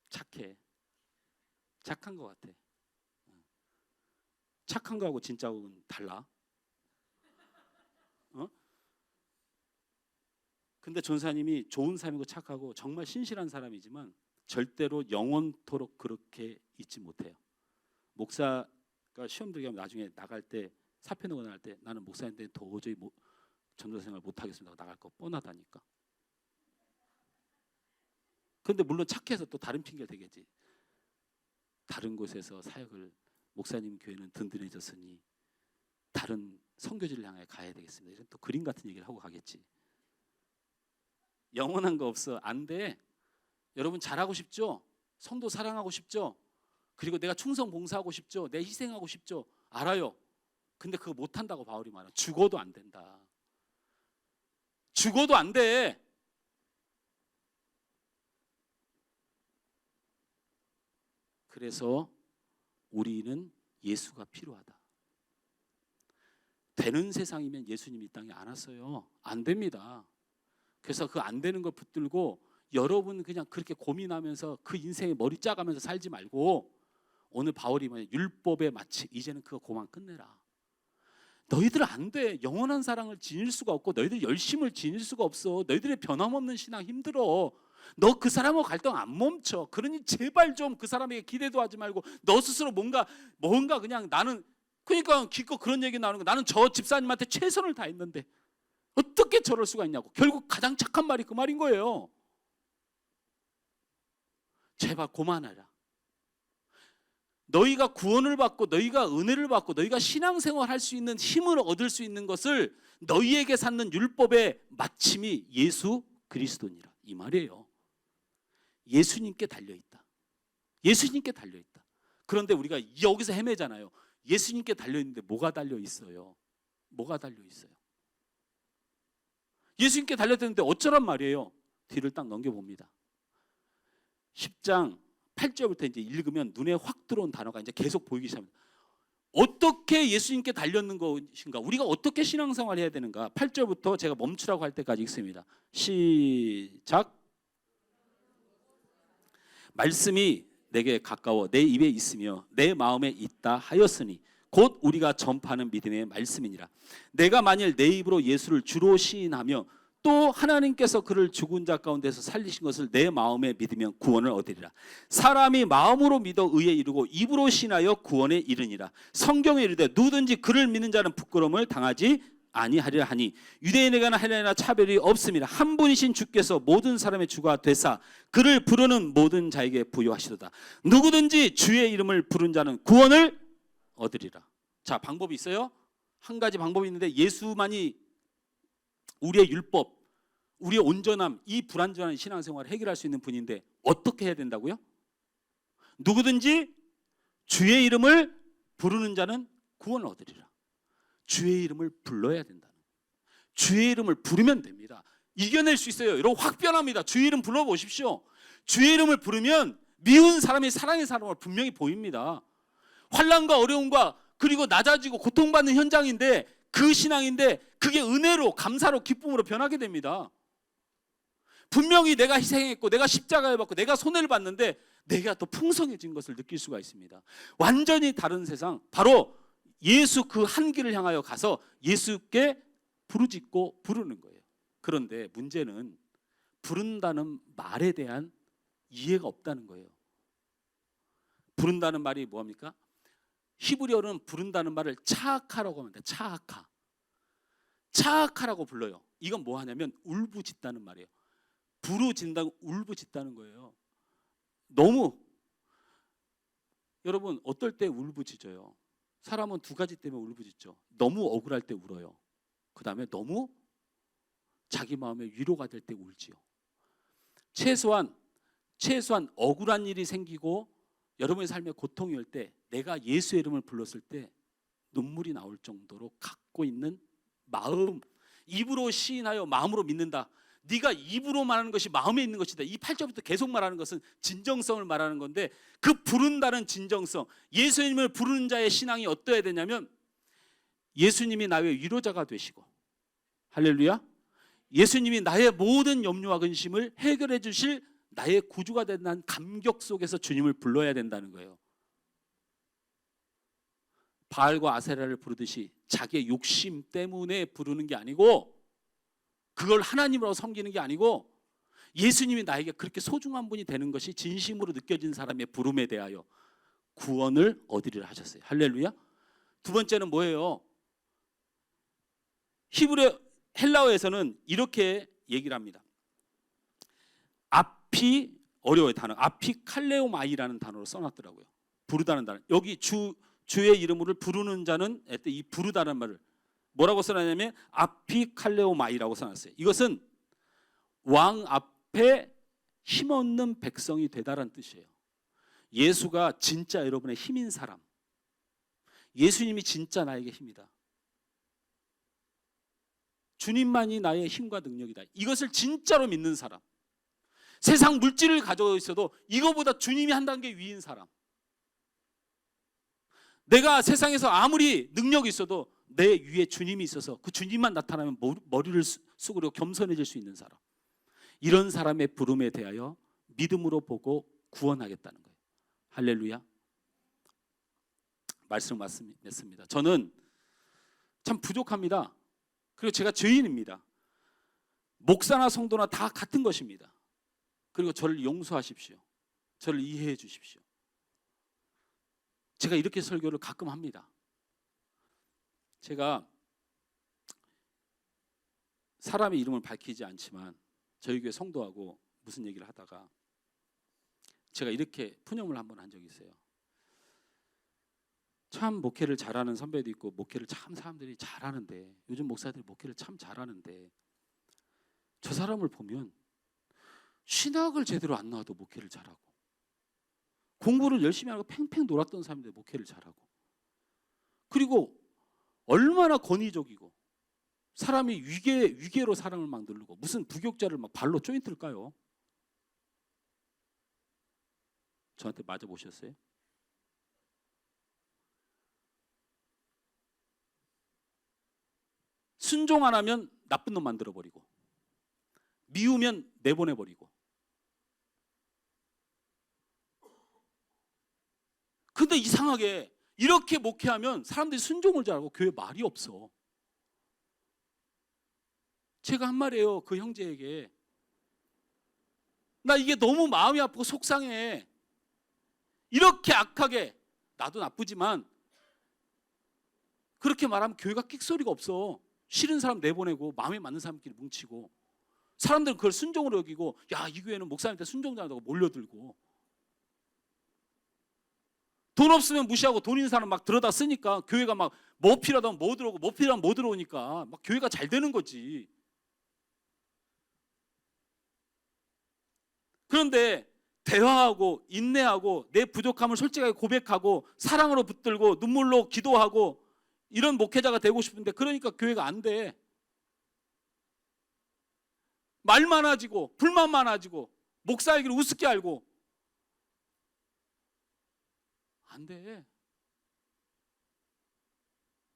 착해. 착한 것 같아. 착한 거하고 진짜하고는 달라. 근데 전사님이 좋은 사람이고 착하고 정말 신실한 사람이지만 절대로 영원토록 그렇게 있지 못해요. 목사가 시험 들게 하면 나중에 나갈 때, 사표 내고 나갈 때, 나는 목사인데 도저히 전도사 생활 못하겠습니다. 나갈 거 뻔하다니까. 근데 물론 착해서 또 다른 핑계를 대겠지. 다른 곳에서 사역을, 목사님 교회는 든든해졌으니 다른 선교지를 향해 가야 되겠습니다. 이런 또 그림 같은 얘기를 하고 가겠지. 영원한 거 없어. 안 돼. 여러분 잘하고 싶죠? 성도 사랑하고 싶죠? 그리고 내가 충성 봉사하고 싶죠? 내 희생하고 싶죠? 알아요. 근데 그거 못한다고 바울이 말해요. 죽어도 안 된다. 죽어도 안 돼. 그래서 우리는 예수가 필요하다. 되는 세상이면 예수님이 이 땅에 안 왔어요. 안 됩니다. 그래서 그 안 되는 걸 붙들고 여러분 그냥 그렇게 고민하면서 그 인생에 머리 짜가면서 살지 말고, 오늘 바울이 뭐냐, 율법의 마치, 이제는 그거 그만 끝내라. 너희들 안 돼. 영원한 사랑을 지닐 수가 없고 너희들 열심을 지닐 수가 없어. 너희들의 변함없는 신앙 힘들어. 너 그 사람하고 갈등 안 멈춰. 그러니 제발 좀 그 사람에게 기대도 하지 말고 너 스스로 뭔가 그냥 나는, 그러니까 기껏 그런 얘기 나오는 거, 나는 저 집사님한테 최선을 다했는데 어떻게 저럴 수가 있냐고. 결국 가장 착한 말이 그 말인 거예요. 제발 그만하라. 너희가 구원을 받고 너희가 은혜를 받고 너희가 신앙생활 할 수 있는 힘을 얻을 수 있는 것을 너희에게 쌓는 율법의 마침이 예수 그리스도니라, 이 말이에요. 예수님께 달려있다. 예수님께 달려있다. 그런데 우리가 여기서 헤매잖아요. 예수님께 달려있는데 뭐가 달려있어요? 뭐가 달려있어요? 예수님께 달려있는데 어쩌란 말이에요? 뒤를 딱 넘겨봅니다. 10장 8절부터 이제 읽으면 눈에 확 들어온 단어가 이제 계속 보이기 시작합니다. 어떻게 예수님께 달렸는 것인가? 우리가 어떻게 신앙생활 해야 되는가? 8절부터 제가 멈추라고 할 때까지 읽습니다. 시작. 말씀이 내게 가까워 내 입에 있으며 내 마음에 있다 하였으니 곧 우리가 전파하는 믿음의 말씀이니라. 내가 만일 내 입으로 예수를 주로 시인하며 또 하나님께서 그를 죽은 자 가운데서 살리신 것을 내 마음에 믿으면 구원을 얻으리라. 사람이 마음으로 믿어 의에 이르고 입으로 신하여 구원에 이르니라. 성경에 이르되 누구든지 그를 믿는 자는 부끄러움을 당하지 아니하리라 하니 유대인에게나 헬라인에나 차별이 없음이라. 한 분이신 주께서 모든 사람의 주가 되사 그를 부르는 모든 자에게 부여하시도다. 누구든지 주의 이름을 부른 자는 구원을 얻으리라. 자, 방법이 있어요. 한 가지 방법이 있는데 예수만이 우리의 율법, 우리의 온전함, 이 불완전한 신앙생활을 해결할 수 있는 분인데 어떻게 해야 된다고요? 누구든지 주의 이름을 부르는 자는 구원을 얻으리라. 주의 이름을 불러야 된다. 주의 이름을 부르면 됩니다. 이겨낼 수 있어요. 여러분 확변합니다. 주의 이름 불러보십시오. 주의 이름을 부르면 미운 사람이 사랑의 사람을 분명히 보입니다. 환난과 어려움과 그리고 낮아지고 고통받는 현장인데 그 신앙인데 그게 은혜로 감사로 기쁨으로 변하게 됩니다. 분명히 내가 희생했고 내가 십자가를 받고 내가 손해를 봤는데 내가 더 풍성해진 것을 느낄 수가 있습니다. 완전히 다른 세상, 바로 예수 그 한 길을 향하여 가서 예수께 부르짖고 부르는 거예요. 그런데 문제는 부른다는 말에 대한 이해가 없다는 거예요. 부른다는 말이 뭐합니까? 히브리어는 부른다는 말을 차하카라고 합니다. 차하카. 차하카라고 불러요. 이건 뭐 하냐면 울부짖다는 말이에요. 부르짖다고 울부짖다는 거예요. 너무 여러분 어떨 때 울부짖어요? 사람은 두 가지 때문에 울부짖죠. 너무 억울할 때 울어요. 그 다음에 너무 자기 마음에 위로가 될 때 울지요. 최소한 억울한 일이 생기고 여러분의 삶에 고통이 올 때 내가 예수의 이름을 불렀을 때 눈물이 나올 정도로 갖고 있는 마음, 입으로 시인하여 마음으로 믿는다. 네가 입으로 말하는 것이 마음에 있는 것이다. 이 8절부터 계속 말하는 것은 진정성을 말하는 건데 그 부른다는 진정성, 예수님을 부르는 자의 신앙이 어떠해야 되냐면 예수님이 나의 위로자가 되시고, 할렐루야, 예수님이 나의 모든 염려와 근심을 해결해 주실 나의 구주가 된다는 감격 속에서 주님을 불러야 된다는 거예요. 바알과 아세라를 부르듯이 자기의 욕심 때문에 부르는 게 아니고, 그걸 하나님으로 섬기는 게 아니고, 예수님이 나에게 그렇게 소중한 분이 되는 것이 진심으로 느껴진 사람의 부름에 대하여 구원을 얻으리라 하셨어요. 할렐루야. 두 번째는 뭐예요? 히브리 헬라어에서는 이렇게 얘기를 합니다. 앞이 어려워요. 단어 아피칼레오마이라는 단어로 써놨더라고요. 부르다는 단어. 여기 주의 이름을 부르는 자는 이 부르다는 말을 뭐라고 써놨냐면 아피칼레오마이라고 써놨어요. 이것은 왕 앞에 힘없는 백성이 되다라는 뜻이에요. 예수가 진짜 여러분의 힘인 사람, 예수님이 진짜 나에게 힘이다, 주님만이 나의 힘과 능력이다, 이것을 진짜로 믿는 사람, 세상 물질을 가지고 있어도 이거보다 주님이 한 단계 위인 사람, 내가 세상에서 아무리 능력이 있어도 내 위에 주님이 있어서 그 주님만 나타나면 머리를 숙이고 겸손해질 수 있는 사람, 이런 사람의 부름에 대하여 믿음으로 보고 구원하겠다는 거예요. 할렐루야. 말씀 맞습니다. 저는 참 부족합니다. 그리고 제가 죄인입니다. 목사나 성도나 다 같은 것입니다. 그리고 저를 용서하십시오. 저를 이해해 주십시오. 제가 이렇게 설교를 가끔 합니다. 제가 사람의 이름을 밝히지 않지만 저희 교회 성도하고 무슨 얘기를 하다가 제가 이렇게 푸념을 한번 한 적이 있어요. 참 목회를 잘하는 선배도 있고 목회를 참 사람들이 잘하는데, 요즘 목사들이 목회를 참 잘하는데 저 사람을 보면 신학을 제대로 안 나와도 목회를 잘하고, 공부를 열심히 하고 팽팽 놀았던 사람인데 목회를 잘하고, 그리고 얼마나 권위적이고 사람이 위계로 사람을 막 누르고, 무슨 부격자를 막 발로 조인트를 까요. 저한테 맞아보셨어요? 순종 안 하면 나쁜 놈 만들어버리고, 미우면 내보내버리고. 근데 이상하게 이렇게 목회하면 사람들이 순종을 잘하고 교회에 말이 없어. 제가 한 말이에요, 그 형제에게. 나 이게 너무 마음이 아프고 속상해. 이렇게 악하게, 나도 나쁘지만 그렇게 말하면 교회가 끽소리가 없어. 싫은 사람 내보내고 마음에 맞는 사람끼리 뭉치고, 사람들은 그걸 순종으로 여기고, 야, 이 교회는 목사님한테 순종 잘한다고 몰려들고, 돈 없으면 무시하고 돈 있는 사람 막 들어다 쓰니까 교회가 막 뭐 필요하다면 뭐 들어오고 뭐 필요하면 뭐 들어오니까 막 교회가 잘 되는 거지. 그런데 대화하고 인내하고 내 부족함을 솔직하게 고백하고 사랑으로 붙들고 눈물로 기도하고 이런 목회자가 되고 싶은데 그러니까 교회가 안 돼. 말 많아지고 불만 많아지고 목사 얘기를 우습게 알고 안 돼.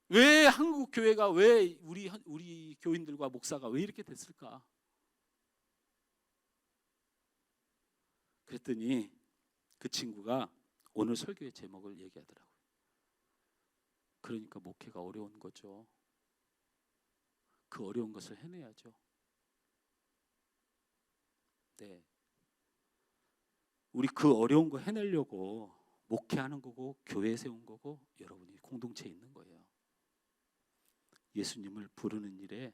왜 한국 교회가 왜 우리 교인들과 목사가 왜 이렇게 됐을까? 그랬더니 그 친구가 오늘 설교의 제목을 얘기하더라고요. 그러니까 목회가 어려운 거죠. 그 어려운 것을 해내야죠. 네. 우리 그 어려운 거 해내려고 목회하는 거고 교회 세운 거고 여러분이 공동체에 있는 거예요. 예수님을 부르는 일에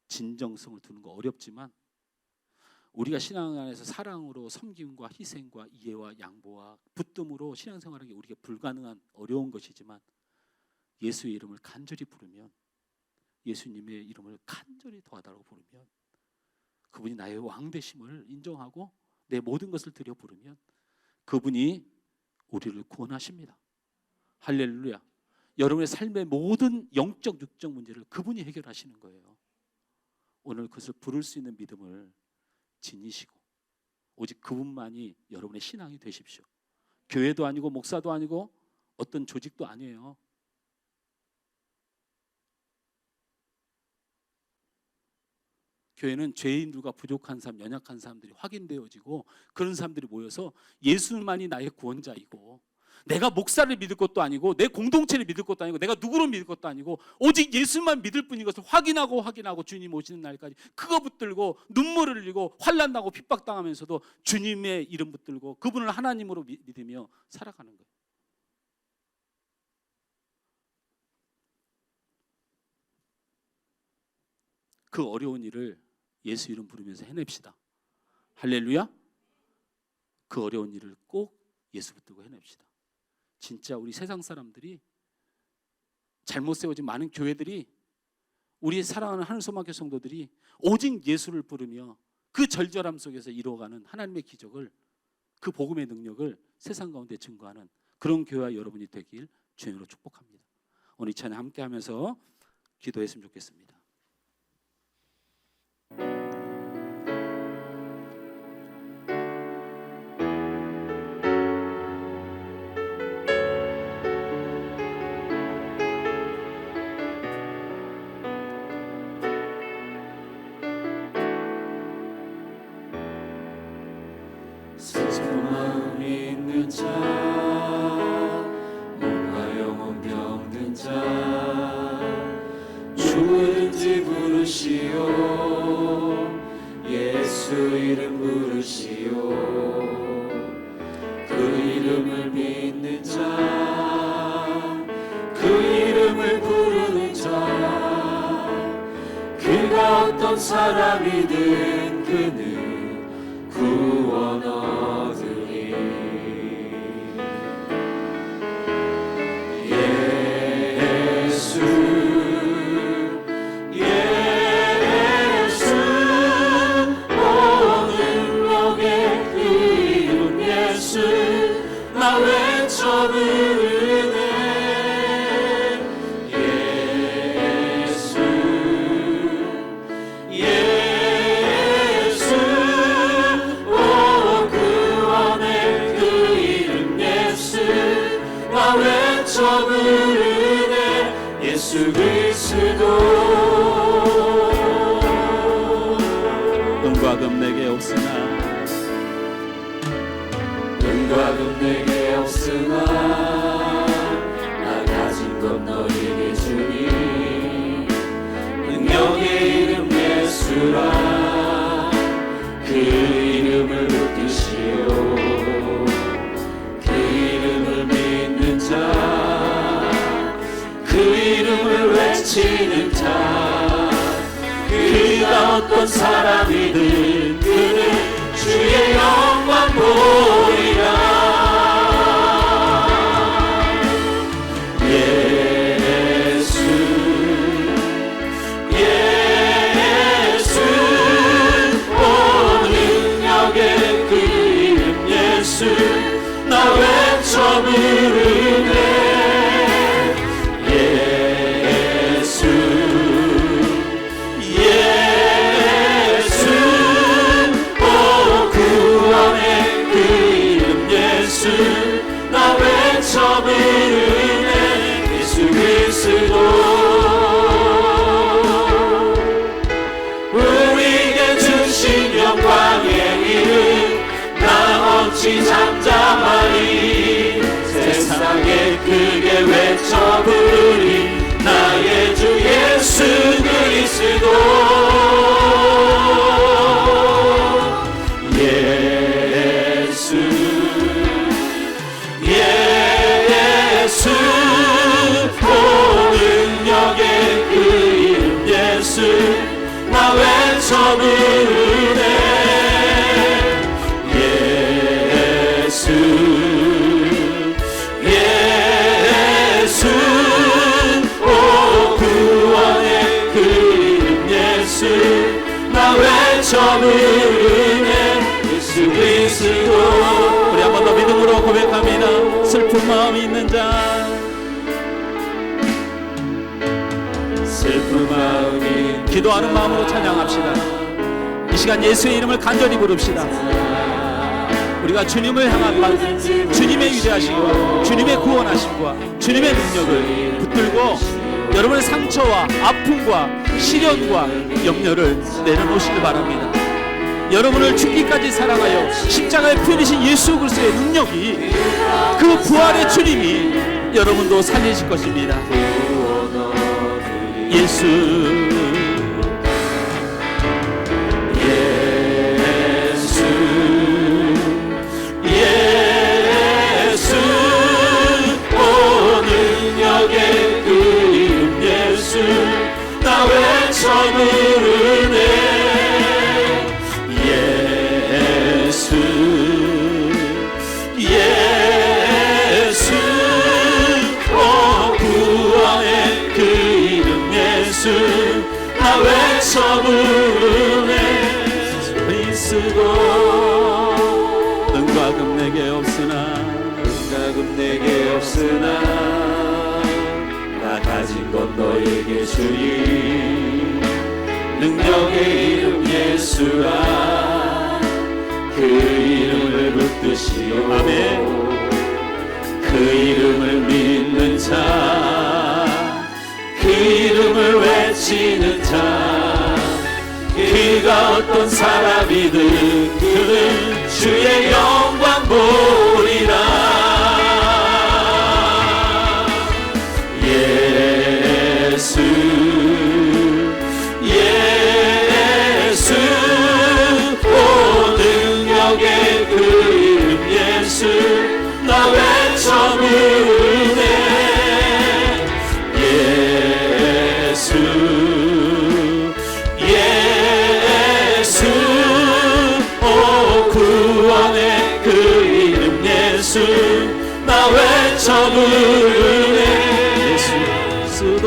진정성을 두는 거 어렵지만 우리가 신앙 안에서 사랑으로 섬김과 희생과 이해와 양보와 붙듦으로 신앙생활하는 게 우리가 불가능한 어려운 것이지만 예수의 이름을 간절히 부르면 예수님의 이름을 간절히 더하다고 부르면 그분이 나의 왕 되심을 인정하고 내 모든 것을 들여 부르면 그분이 우리를 구원하십니다. 할렐루야. 여러분의 삶의 모든 영적 육적 문제를 그분이 해결하시는 거예요. 오늘 그것을 부를 수 있는 믿음을 지니시고 오직 그분만이 여러분의 신앙이 되십시오. 교회도 아니고 목사도 아니고 어떤 조직도 아니에요. 교회는 죄인들과 부족한 사람, 연약한 사람들이 확인되어지고 그런 사람들이 모여서 예수만이 나의 구원자이고 내가 목사를 믿을 것도 아니고 내 공동체를 믿을 것도 아니고 내가 누구를 믿을 것도 아니고 오직 예수만 믿을 뿐인 것을 확인하고 주님 오시는 날까지 그거 붙들고 눈물을 흘리고 환난 나고 핍박당하면서도 주님의 이름 붙들고 그분을 하나님으로 믿으며 살아가는 거예요. 그 어려운 일을 예수 이름 부르면서 해냅시다. 할렐루야. 그 어려운 일을 꼭 예수 붙들고 해냅시다. 진짜 우리 세상 사람들이 잘못 세워진 많은 교회들이 우리 사랑하는 하늘소망교회 성도들이 오직 예수를 부르며 그 절절함 속에서 이루어가는 하나님의 기적을 그 복음의 능력을 세상 가운데 증거하는 그런 교회와 여러분이 되길 주님으로 축복합니다. 오늘 이 찬양 함께 하면서 기도했으면 좋겠습니다. 소망 있는 자 몸과 영혼 병든 자 누구든지 부르시오 예수 이름 부르시오 그 이름을 믿는 자 그 이름을 부르는 자 그가 어떤 사람이든 그는 구원 얻으리 예수 오 능력의 그 이름 예수 나 외쳐 부르네 외쳐 부르네 예수 그리스도 은과 금 내게 없으나 은과 금 내게 없으나 나 가진 것 너에게 주니 능력의 이름 예수라 그 이름을 붙드시오 그 이름을 외치는 자 그가 어떤 사람이든 그는 주의 영광 보이라 예수 오 능력의 그 외쳐 부르네 예수 그리스도 우리에게 주신 영광의 이름 나 어찌 잠잠하리 세상에 크게 외쳐 부르리 나의 주 예수 그리스도 예수 예수 오 능력의 그 이름 예수 나 외쳐 부르네 예수 예수 오 구원의 그 이름 예수 나 외쳐 부르네 예수 그리스도 우리 한 번 더 믿음으로 고백합니다. 슬픈 마음이 있는 자 슬픈 마음이 기도하는 마음으로 찬양합시다. 이 시간 예수의 이름을 간절히 부릅시다. 우리가 주님을 향한 주님의 위대하심과 주님의 구원하심과 주님의 능력을 붙들고 여러분의 상처와 아픔과 시련과 염려를 내려놓으시길 바랍니다. 여러분을 죽기까지 사랑하여 십자가에 피우신 예수 그리스도의 능력이 그 부활의 주님이 여러분도 살리실 것입니다. 예수 예수 예수 오 능력의 그 이름 예수 나 외쳐 부르네 예수 예수 오 구원의 그 이름 예수 나 외쳐 부르네 그리스도 은과 금 내게 없으나 나 가진 것 너에게 주리 능력의 이름 예수라 그 이름을 붙드시오 아멘 그 이름을 믿는 자 그 이름을 외치는 자 그가 어떤 사람이든 그는 주의 영광 보리라 예수 예수 오 능력의 그 이름 예수 나 외쳐 부르네 예수 예수 오 구원의 그 이름 예수 나 외쳐 부르네 예수 그리스도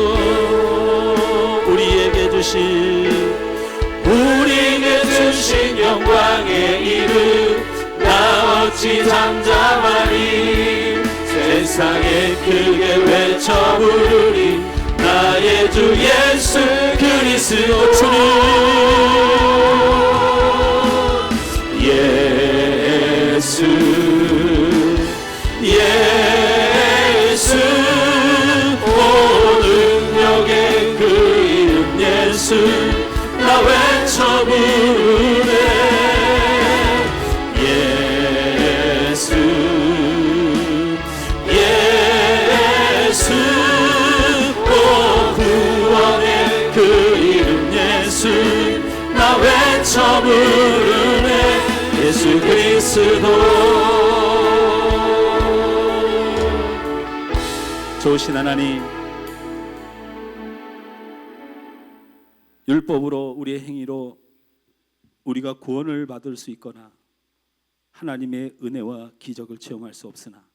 우리에게 주신 영광의 이름 나 어찌 잠잠하리 세상에 크게 외쳐 부르리 나의 주 예수 그리스도 주님 예수 예수 오 능력의 그 이름 예수 나 외쳐 부르네 예수 예수 오 구원의 그 이름 예수 나 외쳐 부르네 예수 그리스도 좋으신 하나님 율법으로 우리의 행위로 우리가 구원을 받을 수 있거나 하나님의 은혜와 기적을 체험할 수 없으나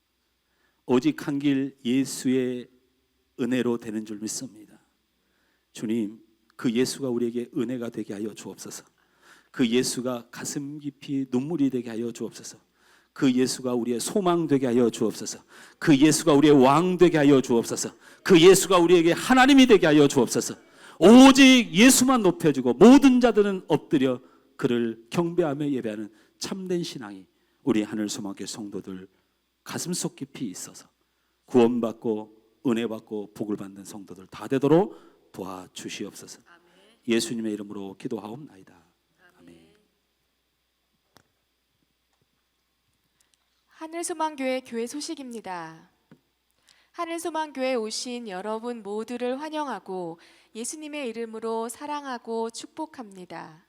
오직 한 길 예수의 은혜로 되는 줄 믿습니다. 주님, 그 예수가 우리에게 은혜가 되게 하여 주옵소서. 그 예수가 가슴 깊이 눈물이 되게 하여 주옵소서. 그 예수가 우리의 소망 되게 하여 주옵소서. 그 예수가 우리의 왕 되게 하여 주옵소서. 그 예수가 우리에게 하나님이 되게 하여 주옵소서. 오직 예수만 높여주고 모든 자들은 엎드려 그를 경배하며 예배하는 참된 신앙이 우리 하늘소망교회 성도들 가슴속 깊이 있어서 구원받고 은혜 받고 복을 받는 성도들 다 되도록 도와주시옵소서. 예수님의 이름으로 기도하옵나이다. 아멘. 하늘소망교회 교회 소식입니다. 하늘소망교회에 오신 여러분 모두를 환영하고 예수님의 이름으로 사랑하고 축복합니다.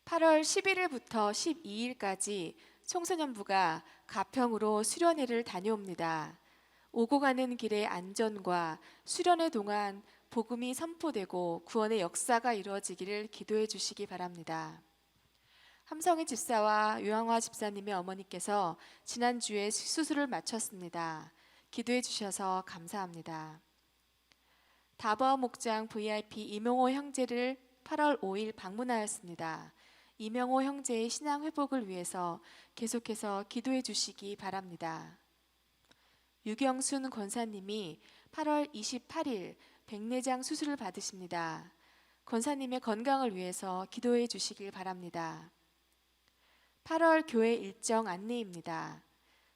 8월 11일부터 12일까지 청소년부가 가평으로 수련회를 다녀옵니다. 오고 가는 길의 안전과 수련회 동안 복음이 선포되고 구원의 역사가 이루어지기를 기도해 주시기 바랍니다. 함성희 집사와 유영화 집사님의 어머니께서 지난주에 수술을 마쳤습니다. 기도해 주셔서 감사합니다. 다버 목장 VIP 이명호 형제를 8월 5일 방문하였습니다. 이명호 형제의 신앙 회복을 위해서 계속해서 기도해 주시기 바랍니다. 유경순 권사님이 8월 28일 백내장 수술을 받으십니다. 권사님의 건강을 위해서 기도해 주시길 바랍니다. 8월 교회 일정 안내입니다.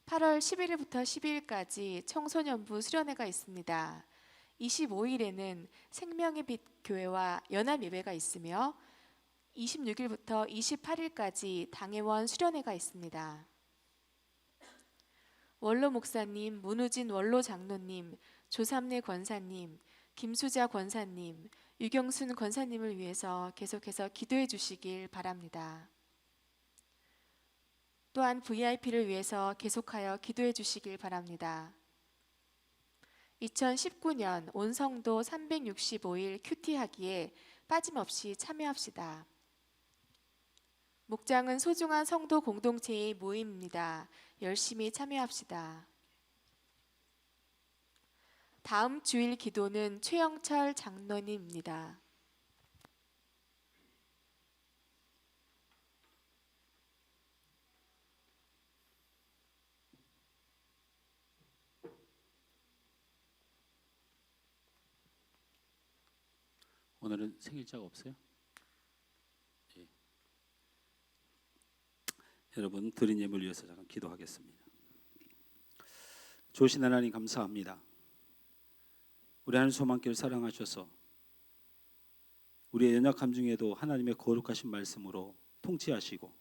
8월 11일부터 12일까지 청소년부 수련회가 있습니다. 25일에는 생명의 빛 교회와 연합 예배가 있으며 26일부터 28일까지 당회원 수련회가 있습니다. 원로 목사님, 문우진 원로 장로님, 조삼래 권사님, 김수자 권사님, 유경순 권사님을 위해서 계속해서 기도해 주시길 바랍니다. 또한 VIP를 위해서 계속하여 기도해 주시길 바랍니다. 2019년 온 성도 365일 큐티하기에 빠짐없이 참여합시다. 목장은 소중한 성도 공동체의 모임입니다. 열심히 참여합시다. 다음 주일 기도는 최영철 장로님입니다. 오늘은 생일자가 없어요? 예. 여러분 드린 예물 위해서 잠깐 기도하겠습니다. 좋으신 하나님 감사합니다. 우리 하나님 소망교를 사랑하셔서 우리의 연약함 중에도 하나님의 거룩하신 말씀으로 통치하시고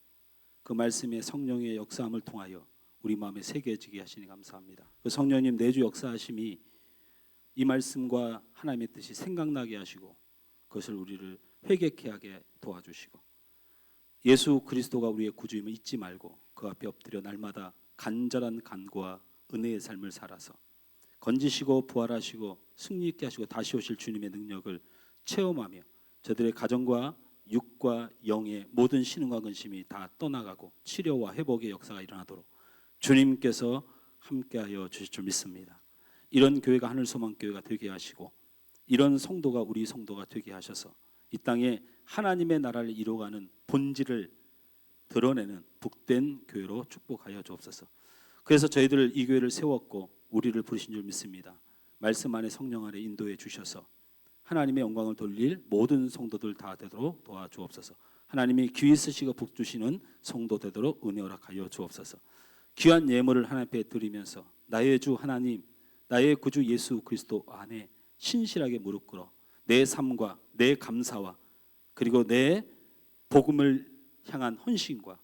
그 말씀의 성령의 역사함을 통하여 우리 마음에 새겨지게 하시니 감사합니다. 그 성령님 내주 역사하심이 이 말씀과 하나님의 뜻이 생각나게 하시고 그것을 우리를 회개케 하게 도와주시고 예수 그리스도가 우리의 구주임을 잊지 말고 그 앞에 엎드려 날마다 간절한 간구와 은혜의 삶을 살아서 건지시고 부활하시고 승리 있게 하시고 다시 오실 주님의 능력을 체험하며 저들의 가정과 육과 영의 모든 신음과 근심이 다 떠나가고 치료와 회복의 역사가 일어나도록 주님께서 함께하여 주실 줄 믿습니다. 이런 교회가 하늘소망교회가 되게 하시고 이런 성도가 우리 성도가 되게 하셔서 이 땅에 하나님의 나라를 이루어가는 본질을 드러내는 복된 교회로 축복하여 주옵소서. 그래서 저희들 이 교회를 세웠고 우리를 부르신 줄 믿습니다. 말씀 안에 성령 안에 인도해 주셔서 하나님의 영광을 돌릴 모든 성도들 다 되도록 도와주옵소서. 하나님이 귀 쓰시고 복 주시는 성도 되도록 은혜 허락하여 주옵소서. 귀한 예물을 하나님 앞에 드리면서 나의 주 하나님, 나의 구주 예수 그리스도 안에 신실하게 무릎 꿇어 내 삶과 내 감사와 그리고 내 복음을 향한 헌신과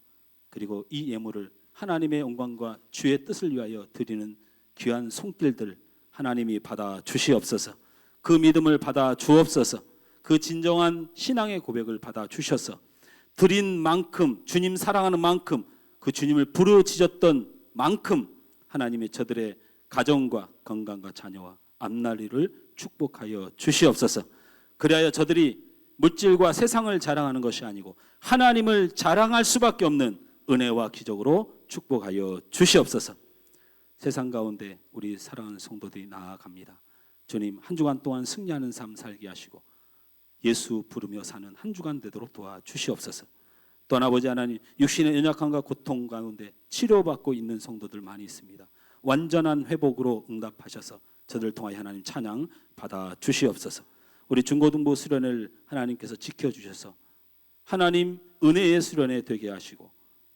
그리고 이 예물을 하나님의 영광과 주의 뜻을 위하여 드리는 귀한 손길들 하나님이 받아 주시옵소서. 그 믿음을 받아 주옵소서. 그 진정한 신앙의 고백을 받아 주셔서 드린 만큼 주님 사랑하는 만큼 그 주님을 부르짖었던 만큼 하나님의 저들의 가정과 건강과 자녀와 앞날이를 축복하여 주시옵소서. 그리하여 저들이 물질과 세상을 자랑하는 것이 아니고 하나님을 자랑할 수밖에 없는 은혜와 기적으로 축복하여 주시옵소서. 세상 가운데 우리 사랑하는 성도들이 나아갑니다. 주님 한 주간 동안 승리하는 삶 살게 하시고 예수 부르며 사는 한 주간 되도록 도와주시옵소서. 또한 아버지 하나님 육신의 연약함과 고통 가운데 치료받고 있는 성도들 많이 있습니다. 완전한 회복으로 응답하셔서 저들을 통하여 하나님 찬양 받아 주시옵소서. 우리 중고등부 수련회를 하나님께서 지켜주셔서 하나님 은혜의 수련회 되게 하시고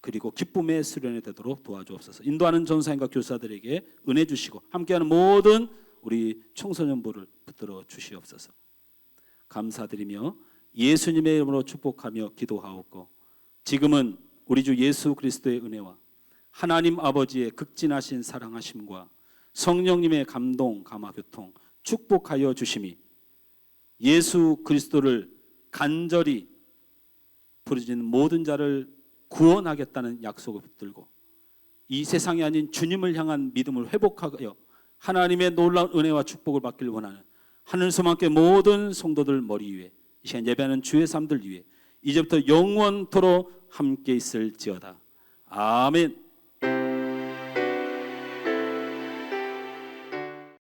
그리고 기쁨의 수련이 되도록 도와주옵소서. 인도하는 전사님과 교사들에게 은혜 주시고 함께하는 모든 우리 청소년부를 붙들어 주시옵소서. 감사드리며 예수님의 이름으로 축복하며 기도하옵고 지금은 우리 주 예수 그리스도의 은혜와 하나님 아버지의 극진하신 사랑하심과 성령님의 감동 감화 교통 축복하여 주심이 예수 그리스도를 간절히 부르짖는 모든 자를 구원하겠다는 약속을 붙들고 이 세상이 아닌 주님을 향한 믿음을 회복하여 하나님의 놀라운 은혜와 축복을 받기를 원하는 하늘소망교회 모든 성도들 머리 위에 이 시간 예배하는 주의 삶들 위해 이제부터 영원토록 함께 있을지어다. 아멘.